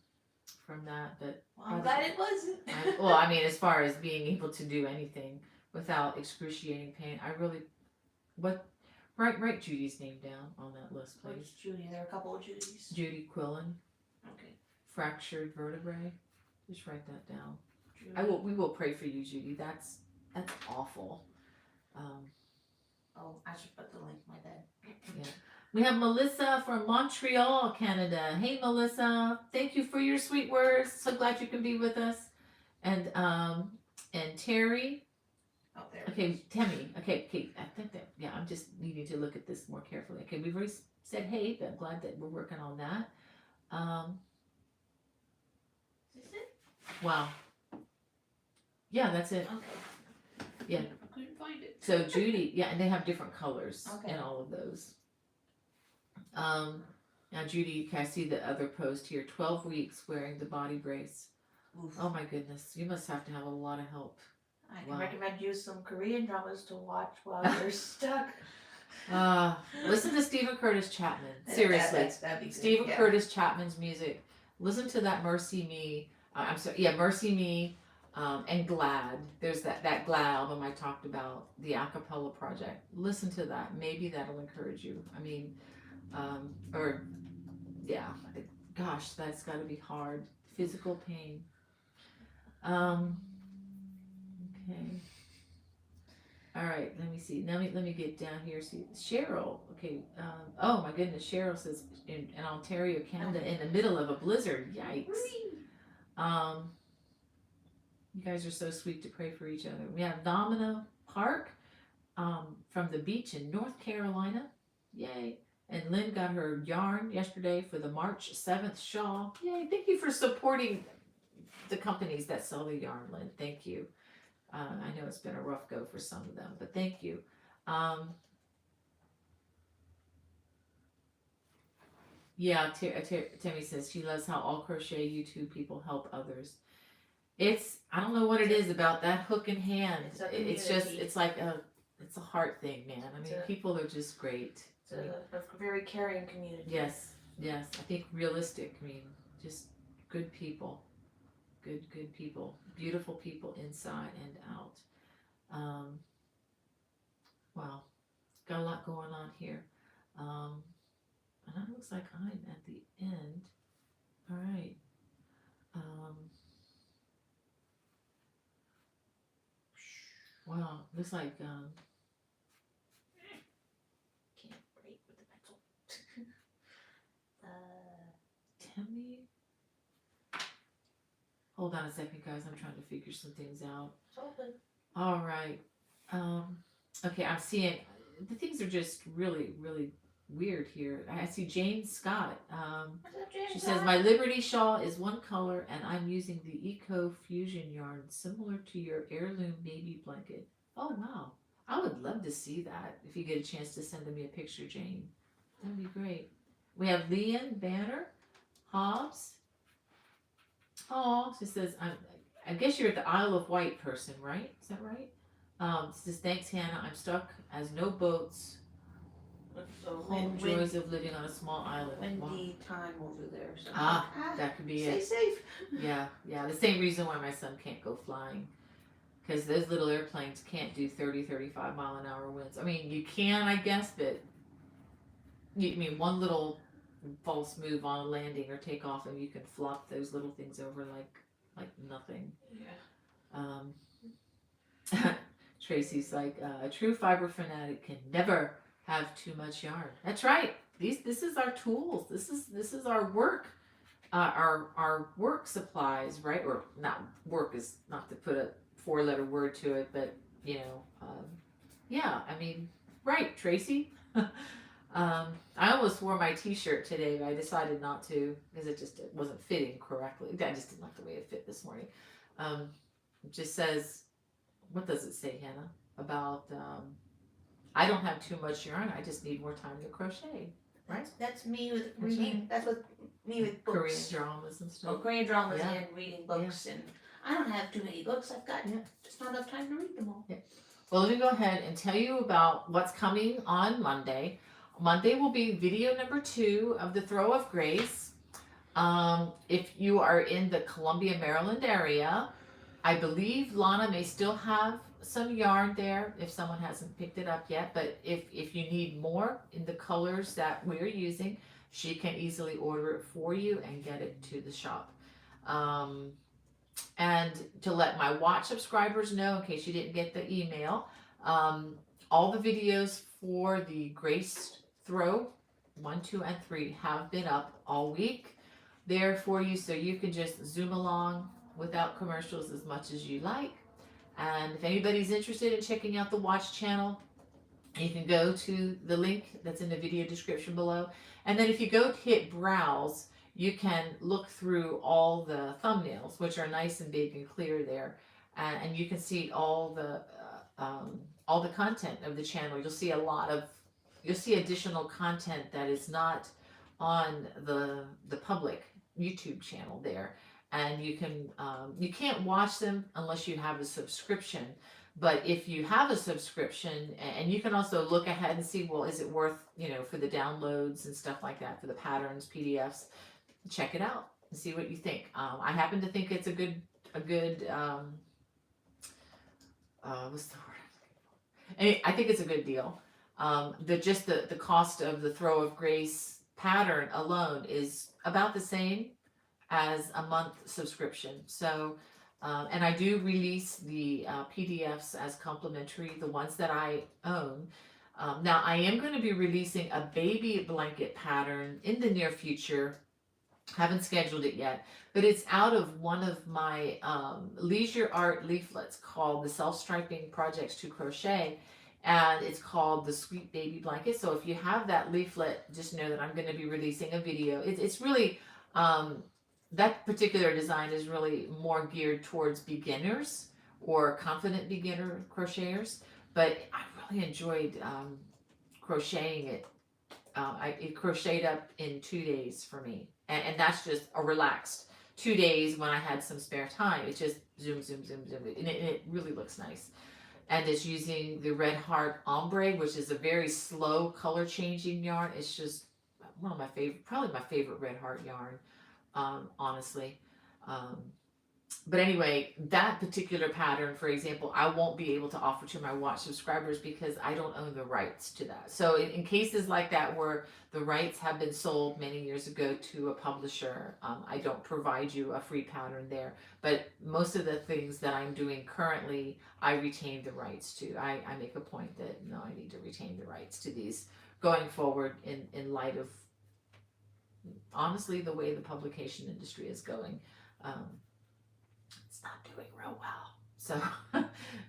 from that, but I'm glad it wasn't. I mean, as far as being able to do anything without excruciating pain, write Judy's name down on that list, please. What's Judy? There are a couple of Judys. Judy Quillen. Okay. Fractured vertebrae. Just write that down. Judy. We will pray for you, Judy. That's awful. I should put the link. My bad. Yeah. We have Melissa from Montreal, Canada. Hey, Melissa. Thank you for your sweet words. So glad you can be with us. And Terry. Oh, there. Okay, Temmie. Okay. I think that, yeah, I'm just needing to look at this more carefully. Okay, we've already said hey, but I'm glad that we're working on that. Is this it? Wow. Yeah, that's it. Okay. Yeah. I couldn't find it. So Judy, yeah, and they have different colors Okay. in all of those. Now Judy, can I see the other post here? 12 weeks wearing the body brace. Oof. Oh my goodness, you must have to have a lot of help. I can Wow. recommend you some Korean dramas to watch while you're stuck. Listen to Stephen Curtis Chapman. Seriously, That'd be good. Stephen Curtis Chapman's music. Listen to that Mercy Me. I'm sorry, yeah, Mercy Me. And Glad. There's that Glad album I talked about, the a cappella project. Listen to that. Maybe that'll encourage you. I mean, gosh, that's got to be hard. Physical pain. Okay. All right. Let me see. Let me get down here. See, Cheryl. Okay. Oh my goodness. Cheryl says in Ontario, Canada, in the middle of a blizzard. Yikes. You guys are so sweet to pray for each other. We have Domina Park from the beach in North Carolina. Yay. And Lynn got her yarn yesterday for the March 7th shawl. Yay. Thank you for supporting the companies that sell the yarn, Lynn. Thank you. I know it's been a rough go for some of them, but thank you. Yeah, Tammy says she loves how all crochet YouTube people help others. I don't know what it is about that hook in hand. It's like it's a heart thing, man. I mean, people are just great. It's a very caring community. Yes. I think realistic. I mean, just good people. Good people. Beautiful people inside and out. Wow. Got a lot going on here. And it looks like I'm at the end. All right. Wow, looks like Can't write with the pencil. Temmie. Hold on a second, guys. I'm trying to figure some things out. It's open. All right. Okay, I'm seeing the things are just really, really weird here. I see Jane Scott. What's up, James? She says, my Liberty shawl is one color and I'm using the Eco Fusion yarn similar to your heirloom baby blanket. Oh, wow. I would love to see that if you get a chance to send me a picture, Jane. That would be great. We have Leanne Banner, Hobbs. Oh, she says, I guess you're the Isle of Wight person, right? Is that right? Says, thanks, Hannah. I'm stuck as no boats. So Home joys of living on a small island. windy time over there. So That could be stay it. safe. Yeah. The same reason why my son can't go flying. Because those little airplanes can't do 30, 35 mile an hour winds. I mean, you can, I guess, but one little false move on a landing or takeoff and you can flop those little things over like nothing. Yeah. Tracy's like, a true fiber fanatic can never have too much yarn. That's right. This is our tools. This is our work, our work supplies, right? Or not work is not to put a 4-letter word to it, but yeah. I mean, right, Tracy. I almost wore my T-shirt today, but I decided not to because it wasn't fitting correctly. I just didn't like the way it fit this morning. It just says, what does it say, Hannah? About I don't have too much yarn. I just need more time to crochet. Right? That's me with reading. That's what me with books. Korean dramas and stuff. Korean dramas Yeah. and reading books, and I don't have too many books. I've got just not enough time to read them all. Yeah. Well, let me go ahead and tell you about what's coming on Monday. Monday will be video number 2 of the Throw of Grace. If you are in the Columbia, Maryland area, I believe Lana may still have some yarn there if someone hasn't picked it up yet, but if you need more in the colors that we're using, she can easily order it for you and get it to the shop. And to let my watch subscribers know, in case you didn't get the email, all the videos for the Grace Throw 1, 2, and 3 have been up all week there for you, so you can just zoom along without commercials as much as you like. And if anybody's interested in checking out the watch channel, you can go to the link that's in the video description below. And then if you go hit browse, you can look through all the thumbnails, which are nice and big and clear there. And you can see all the content of the channel. You'll see additional content that is not on the public YouTube channel there. And you can't watch them unless you have a subscription. But if you have a subscription, and you can also look ahead and see, well, is it worth, for the downloads and stuff like that, for the patterns, PDFs, check it out and see what you think. I happen to think it's a good what's the word? Anyway, I think it's a good deal. The cost of the Throw of Grace pattern alone is about the same as a month subscription. So, and I do release the PDFs as complimentary, the ones that I own. Now, I am going to be releasing a baby blanket pattern in the near future. Haven't scheduled it yet, but it's out of one of my leisure art leaflets called the Self-Striping Projects to Crochet, and it's called the Sweet Baby Blanket. So if you have that leaflet, just know that I'm going to be releasing a video. It's really that particular design is really more geared towards beginners or confident beginner crocheters, but I really enjoyed crocheting it. It crocheted up in 2 days for me, and that's just a relaxed 2 days when I had some spare time. It just zoom, and it really looks nice. And it's using the Red Heart Ombre, which is a very slow color changing yarn. It's just one of my favorite, probably my favorite Red Heart yarn. Honestly. But anyway, that particular pattern, for example, I won't be able to offer to my watch subscribers because I don't own the rights to that. So in cases like that where the rights have been sold many years ago to a publisher, I don't provide you a free pattern there. But most of the things that I'm doing currently, I retain the rights to. I make a point that, no, I need to retain the rights to these going forward in light of, honestly, the way the publication industry is going. It's not doing real well. So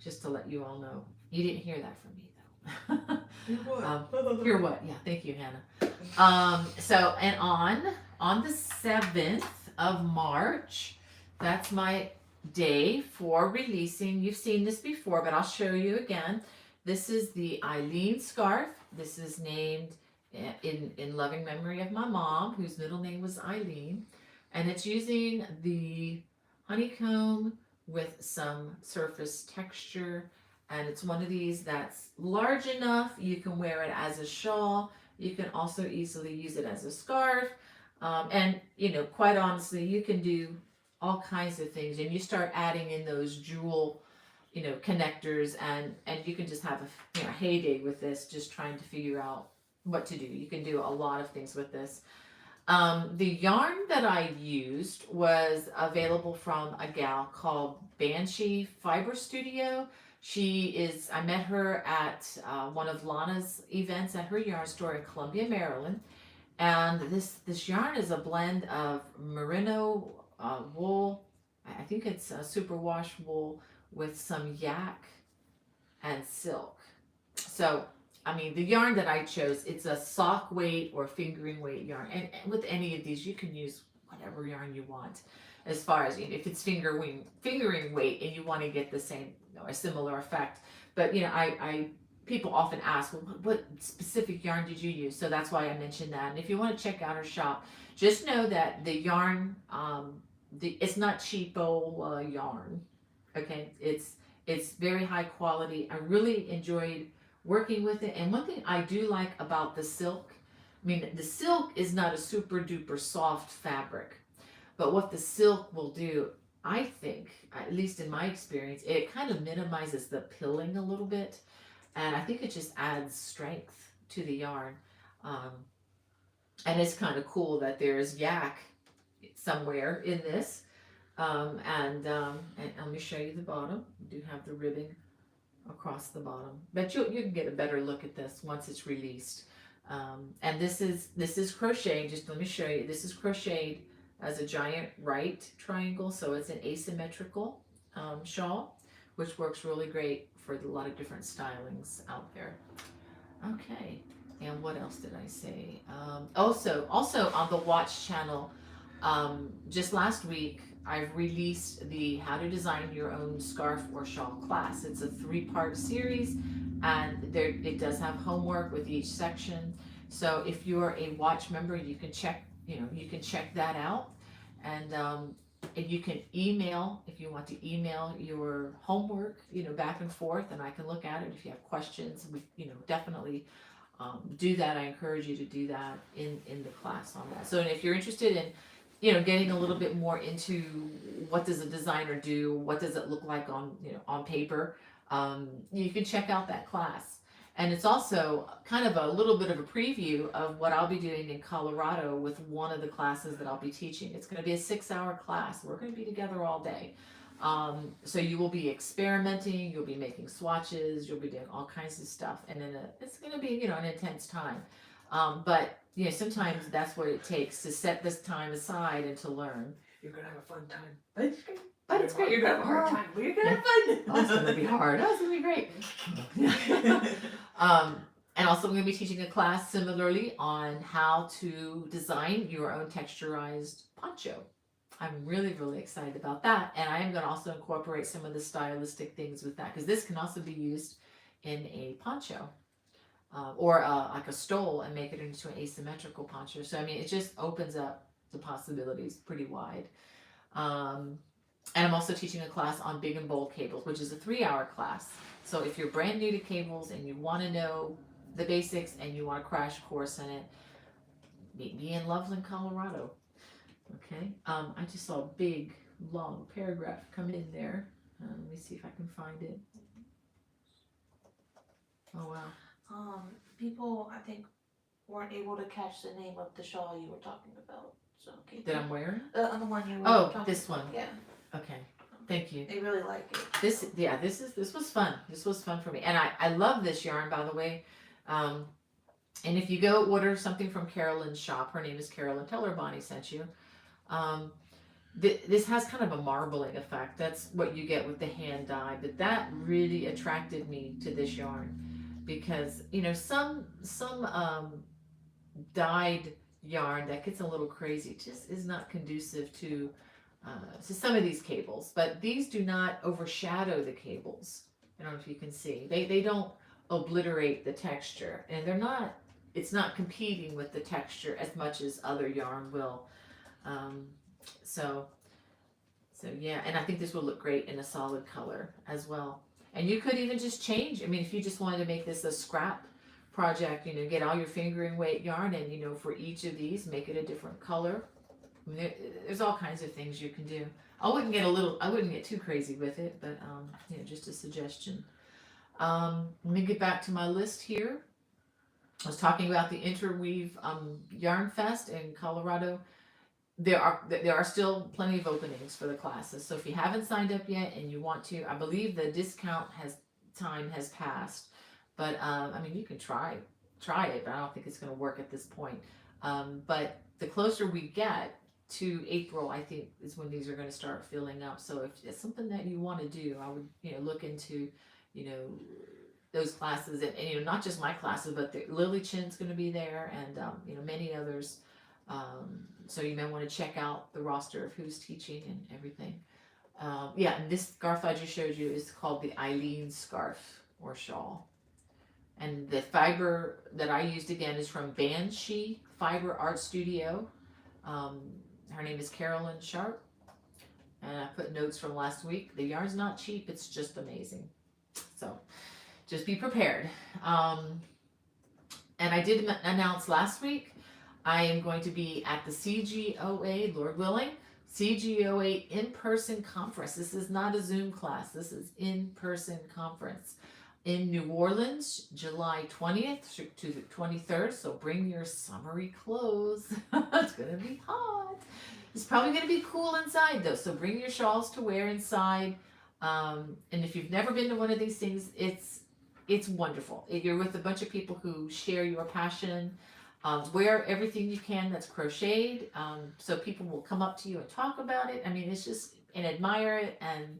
just to let you all know. You didn't hear that from me though. You're what? You're what? Yeah, thank you, Hannah. So and on the 7th of March, that's my day for releasing. You've seen this before, but I'll show you again. This is the Eileen scarf. This is named in loving memory of my mom, whose middle name was Eileen, and it's using the honeycomb with some surface texture, and it's one of these that's large enough you can wear it as a shawl. You can also easily use it as a scarf, and quite honestly, you can do all kinds of things, and you start adding in those jewel connectors, and you can just have a heyday with this, just trying to figure out what to do. You can do a lot of things with this. The yarn that I used was available from a gal called Banshee Fiber Studio. I met her at one of Lana's events at her yarn store in Columbia, Maryland. And this yarn is a blend of merino wool. I think it's a superwash wool with some yak and silk. So, I mean, the yarn that I chose, it's a sock weight or fingering weight yarn. And with any of these, you can use whatever yarn you want. As far as, if it's fingering weight and you want to get the same, a similar effect. But, people often ask, well, what specific yarn did you use? So that's why I mentioned that. And if you want to check out her shop, just know that the yarn, it's not cheapo yarn. Okay, it's very high quality. I really enjoyed working with it. And one thing I do like about the silk, the silk is not a super duper soft fabric, but what the silk will do, I think, at least in my experience, it kind of minimizes the pilling a little bit. And I think it just adds strength to the yarn. And it's kind of cool that there's yak somewhere in this. And let me show you the bottom. You do have the ribbing across the bottom, but you can get a better look at this once it's released. And this is crocheted. Just let me show you. This is crocheted as a giant right triangle, so it's an asymmetrical shawl, which works really great for a lot of different stylings out there. Okay, and what else did I say? Also on the Watch channel, just last week, I've released the How to Design Your Own Scarf or Shawl class. It's a 3-part series, and it does have homework with each section. So if you're a Watch member, you can check that out, and you can email if you want to email your homework, back and forth, and I can look at it. If you have questions, we definitely do that. I encourage you to do that in the class on that. So, and if you're interested in getting a little bit more into what does a designer do, what does it look like on paper, you can check out that class. And it's also kind of a little bit of a preview of what I'll be doing in Colorado with one of the classes that I'll be teaching. It's going to be a 6-hour class. We're going to be together all day. So you will be experimenting, you'll be making swatches, you'll be doing all kinds of stuff. And then it's going to be, an intense time. But sometimes that's what it takes to set this time aside and to learn. You're going to have a fun time. But it's great. You're going to have a hard time, but you're going to have fun. Oh, it's going to be hard. Oh, it's going to be great. And also I'm going to be teaching a class similarly on how to design your own texturized poncho. I'm really, really excited about that. And I am going to also incorporate some of the stylistic things with that, because this can also be used in a poncho. Or like a stole and make it into an asymmetrical poncho. So, it just opens up the possibilities pretty wide. And I'm also teaching a class on big and bold cables, which is a 3-hour class. So if you're brand new to cables and you want to know the basics and you want a crash course in it, meet me in Loveland, Colorado. Okay. I just saw a big, long paragraph come in there. Let me see if I can find it. Oh, wow. People, I think, weren't able to catch the name of the shawl you were talking about. So that I'm wearing? The one you were talking this one. Yeah. Okay. Thank you. They really like it. This was fun. This was fun for me. And I love this yarn, by the way. And if you go order something from Carolyn's shop, her name is Carolyn, tell her Bonnie sent you. This has kind of a marbling effect. That's what you get with the hand dye. But that really attracted me to this yarn, because you know some dyed yarn that gets a little crazy just is not conducive to some of these cables, but these do not overshadow the cables. I don't know if you can see. They don't obliterate the texture, and they're not. It's not competing with the texture as much as other yarn will. Um, so yeah, and I think this will look great in a solid color as well. And you could even just change. I mean, if you just wanted to make this a scrap project, you know, get all your fingering weight yarn, and you know, for each of these, make it a different color. I mean, there's all kinds of things you can do. I wouldn't get too crazy with it, but you know, just a suggestion. Let me get back to my list here. I was talking about the Interweave Yarn Fest in Colorado. There are still plenty of openings for the classes. So if you haven't signed up yet and you want to, I believe the discount time has passed. But I mean, you can try it, but I don't think it's going to work at this point. But the closer we get to April, I think is when these are going to start filling up. So if it's something that you want to do, I would, you know, look into, you know, those classes, and you know, not just my classes, but Lily Chin's going to be there, and you know, many others. So you may want to check out the roster of who's teaching and everything. Yeah, and this scarf I just showed you is called the Eileen scarf or shawl. And the fiber that I used again is from Banshee Fiber Art Studio. Her name is Carolyn Sharp. And I put notes from last week. The yarn's not cheap, it's just amazing. So just be prepared. And I did announce last week, I am going to be at the CGOA, Lord willing, CGOA in-person conference. This is not a Zoom class. This is in-person conference in New Orleans, July 20th to the 23rd. So bring your summery clothes. It's going to be hot. It's probably going to be cool inside though. So bring your shawls to wear inside. And if you've never been to one of these things, it's wonderful. You're with a bunch of people who share your passion. Wear everything you can that's crocheted, so people will come up to you and talk about it. I mean, it's just, and admire it, and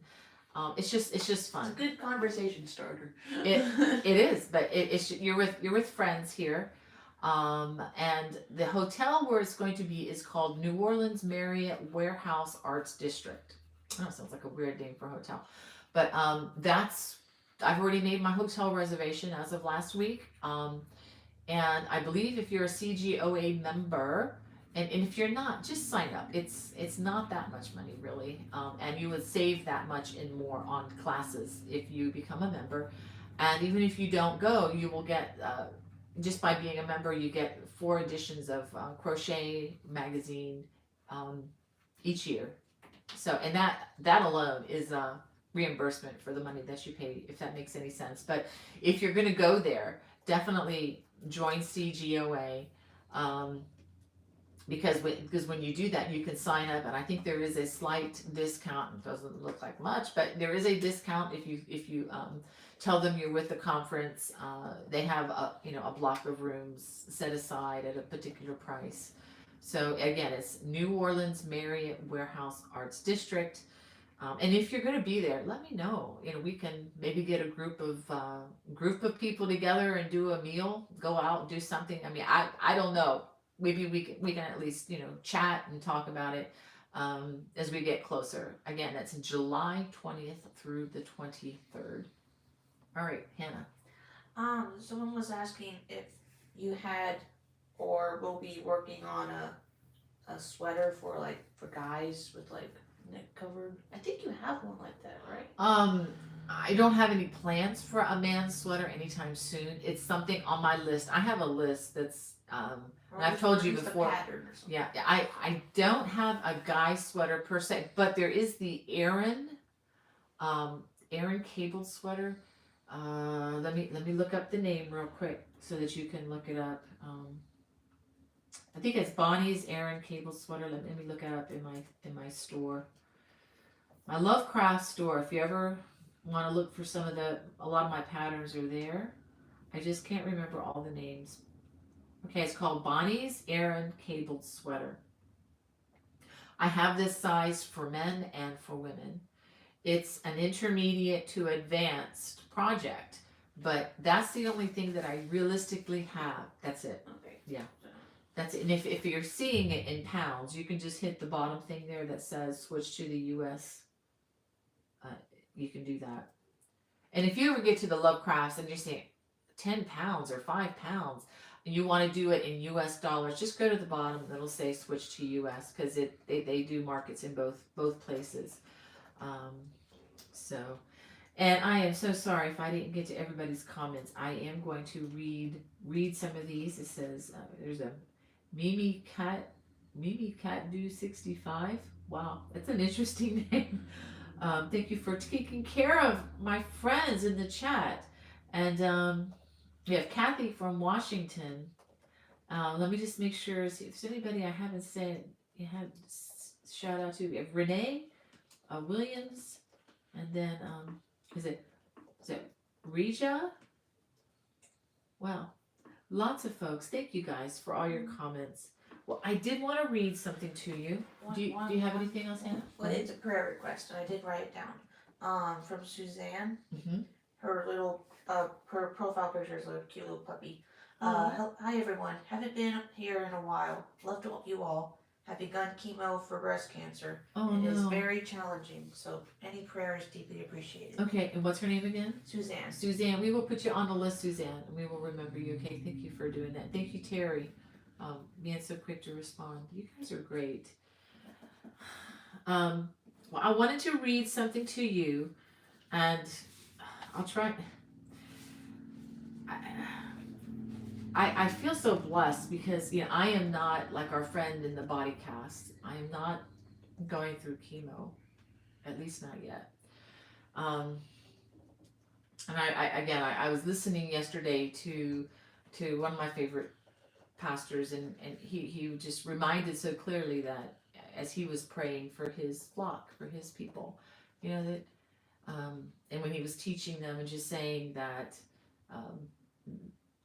it's just fun. It's a good conversation starter. It is, but you're with friends here, and the hotel where it's going to be is called New Orleans Marriott Warehouse Arts District. Oh, sounds like a weird name for a hotel, but I've already made my hotel reservation as of last week. And I believe if you're a CGOA member, and if you're not, just sign up. It's not that much money really, and you would save that much and more on classes if you become a member. And even if you don't go, you will get, just by being a member, you get 4 editions of Crochet magazine each year. So, and that alone is a reimbursement for the money that you pay, if that makes any sense. But if you're going to go there, definitely join CGOA, because when you do that, you can sign up, and I think there is a slight discount. It doesn't look like much, but there is a discount if you tell them you're with the conference. They have a block of rooms set aside at a particular price. So again, it's New Orleans Marriott Warehouse Arts District. And if you're going to be there, let me know. You know, we can maybe get a group of people together and do a meal, go out and do something. I mean, I don't know. Maybe we can at least, you know, chat and talk about it as we get closer. Again, that's July 20th through the 23rd. All right, Hannah. Someone was asking if you had or will be working on a sweater for guys with neck covered. I think you have one like that, right? I don't have any plans for a man's sweater anytime soon. It's something on my list. I have a list that's and I've told you before. Yeah, I don't have a guy sweater per se, but there is the Aran cabled sweater. Let me look up the name real quick so that you can look it up. I think it's Bonnie's Aran cable sweater. Let me look it up in my store. My Love Craft store. If you ever want to look for a lot of my patterns are there. I just can't remember all the names. Okay, it's called Bonnie's Aran cabled sweater. I have this size for men and for women. It's an intermediate to advanced project, But that's the only thing that I realistically have. That's it. Okay. Yeah. That's it. And if you're seeing it in pounds, you can just hit the bottom thing there that says switch to the US. You can do that. And if you ever get to the Love Crafts and you're saying 10 pounds or 5 pounds, and you want to do it in US dollars, just go to the bottom and it'll say switch to US, because they do markets in both places. So, and I am so sorry if I didn't get to everybody's comments. I am going to read some of these. It says there's a Mimi Cat Do 65. Wow, that's an interesting name. Thank you for taking care of my friends in the chat. And we have Kathy from Washington. Let me just make sure, see if there's anybody I haven't said you had shout out to. We have Renee Williams, and then is it Regia? Wow, lots of folks. Thank you guys for all your comments. Well, I did want to read something to you. Do you have anything else, Hannah? Well, it's a prayer request, and I did write it down. From Suzanne. Mm-hmm. Her little her profile picture is a cute little puppy. Hi everyone. Haven't been here in a while. Love to you all. Have begun chemo for breast cancer. Oh, It is no. very challenging, so any prayer is deeply appreciated. Okay, and what's her name again? Suzanne. Suzanne, we will put you on the list, Suzanne, and we will remember you. Okay, thank you for doing that. Thank you, Terry, being so quick to respond. You guys are great. Well, I wanted to read something to you, and I'll try. I feel so blessed because I am not like our friend in the body cast. I am not going through chemo, at least not yet. And I was listening yesterday to one of my favorite pastors, and he just reminded so clearly that as he was praying for his flock, for his people, that and when he was teaching them and just saying that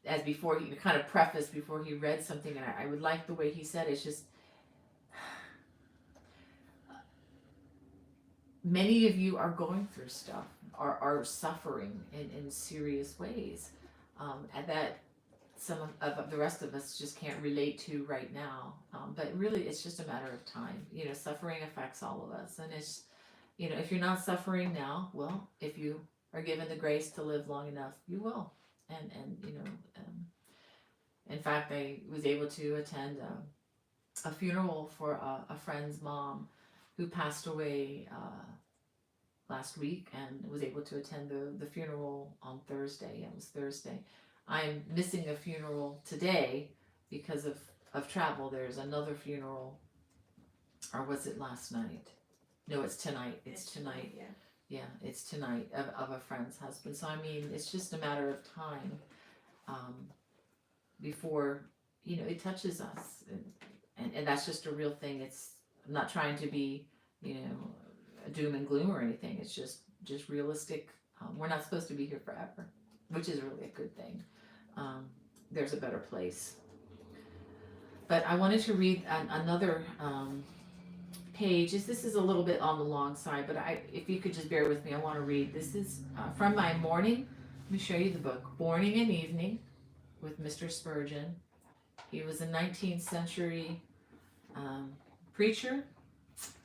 as before, he kind of prefaced before he read something, and I would like the way he said it. It's just many of you are going through stuff, are suffering in serious ways, and that some of the rest of us just can't relate to right now. But really, it's just a matter of time. Suffering affects all of us, and it's if you're not suffering now, well, if you are given the grace to live long enough, you will. And in fact, I was able to attend a funeral for a friend's mom who passed away last week, and was able to attend the funeral on Thursday. It was Thursday. I'm missing a funeral today because of travel. There's another funeral, or was it last night? No, it's tonight. It's tonight. Yeah. Yeah, it's tonight of a friend's husband. So I mean, it's just a matter of time before it touches us, and that's just a real thing. I'm not trying to be a doom and gloom or anything. It's just realistic. We're not supposed to be here forever, which is really a good thing. There's a better place. But I wanted to read another page. This is a little bit on the long side, but if you could just bear with me, I want to read. This is from my morning. Let me show you the book, Morning and Evening, with Mr. Spurgeon. He was a 19th century preacher,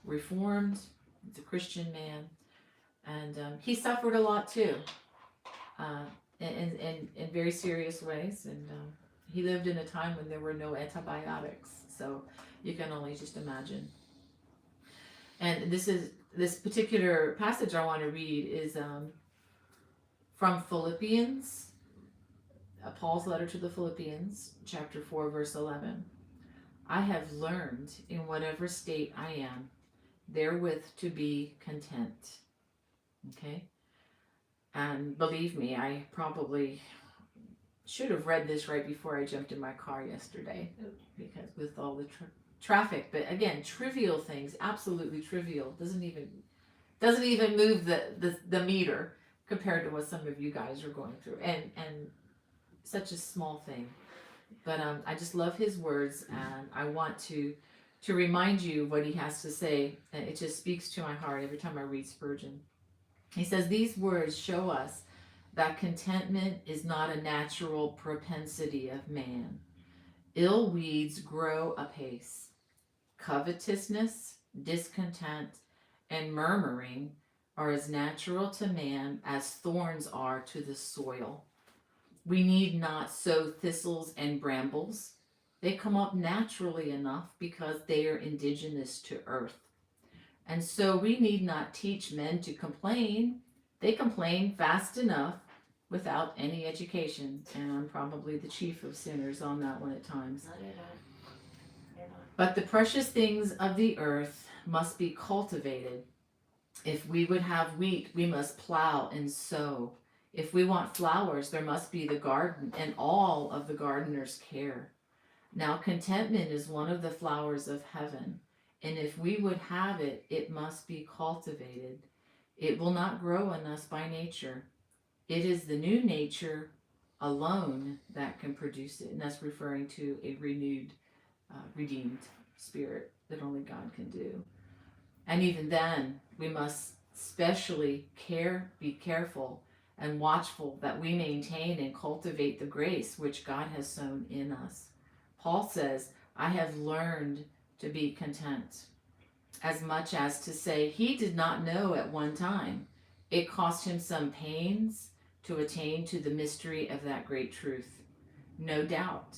Reformed. He's a Christian man, and he suffered a lot too, in very serious ways. And he lived in a time when there were no antibiotics, so you can only just imagine. And this particular passage I want to read is from Philippians, Paul's letter to the Philippians, chapter 4, verse 11. I have learned in whatever state I am, therewith to be content. Okay? And believe me, I probably should have read this right before I jumped in my car yesterday, because with all the traffic. But again, trivial things, absolutely trivial, doesn't even move the meter compared to what some of you guys are going through, and such a small thing. But I just love his words, and I want to remind you what he has to say. And it just speaks to my heart every time I read Spurgeon. He says, these words show us that contentment is not a natural propensity of man. Ill weeds grow apace. Covetousness, discontent, and murmuring are as natural to man as thorns are to the soil. We need not sow thistles and brambles. They come up naturally enough because they are indigenous to earth. And so we need not teach men to complain. They complain fast enough without any education. And I'm probably the chief of sinners on that one at times. No, you're not. You're not. But the precious things of the earth must be cultivated. If we would have wheat, we must plow and sow. If we want flowers, there must be the garden and all of the gardener's care. Now, contentment is one of the flowers of heaven, and if we would have it, it must be cultivated. It will not grow in us by nature. It is the new nature alone that can produce it, and that's referring to a renewed, redeemed spirit that only God can do. And even then, we must specially be careful and watchful that we maintain and cultivate the grace which God has sown in us. Paul says, I have learned to be content, as much as to say he did not know at one time. It cost him some pains to attain to the mystery of that great truth. No doubt.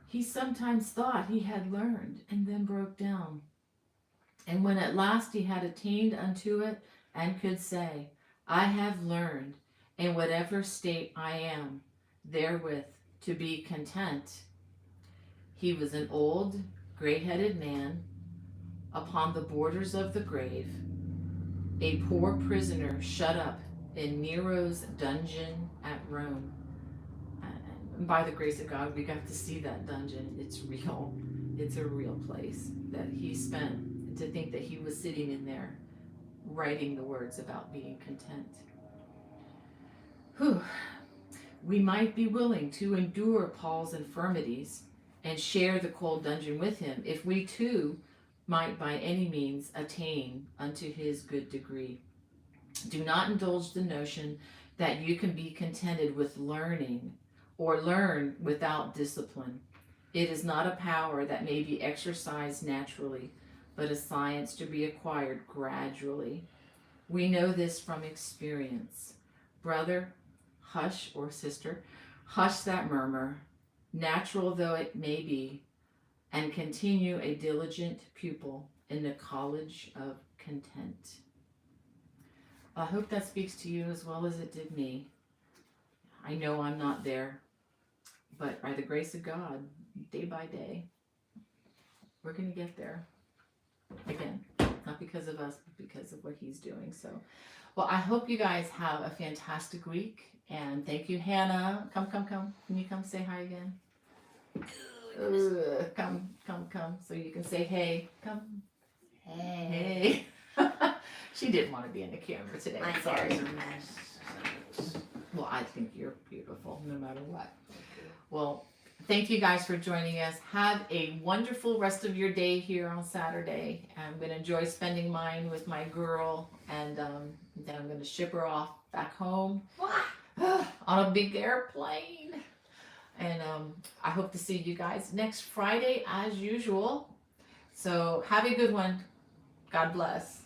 He sometimes thought he had learned and then broke down. And when at last he had attained unto it and could say, I have learned in whatever state I am therewith to be content, he was an old, gray-headed man upon the borders of the grave, a poor prisoner shut up in Nero's dungeon at Rome. And by the grace of God, we got to see that dungeon. It's real. It's a real place that he spent. To think that he was sitting in there writing the words about being content. Whew. We might be willing to endure Paul's infirmities and share the cold dungeon with him if we too might by any means attain unto his good degree. Do not indulge the notion that you can be contented with learning or learn without discipline. It is not a power that may be exercised naturally, but a science to be acquired gradually. We know this from experience. Brother, hush, or sister, hush that murmur, natural though it may be, and continue a diligent pupil in the college of content. I hope that speaks to you as well as it did me. I know I'm not there, but by the grace of God, day by day, we're going to get there. Again, not because of us, but because of what he's doing. So, well, I hope you guys have a fantastic week. And thank you, Hannah. Come. Can you come say hi again? Come. So you can say hey. Come. Hey. She didn't want to be in the camera today. My hair is a mess. Well, I think you're beautiful no matter what. Well, thank you guys for joining us. Have a wonderful rest of your day here on Saturday. I'm going to enjoy spending mine with my girl, and then I'm going to ship her off back home on a big airplane. And I hope to see you guys next Friday as usual. So have a good one. God bless.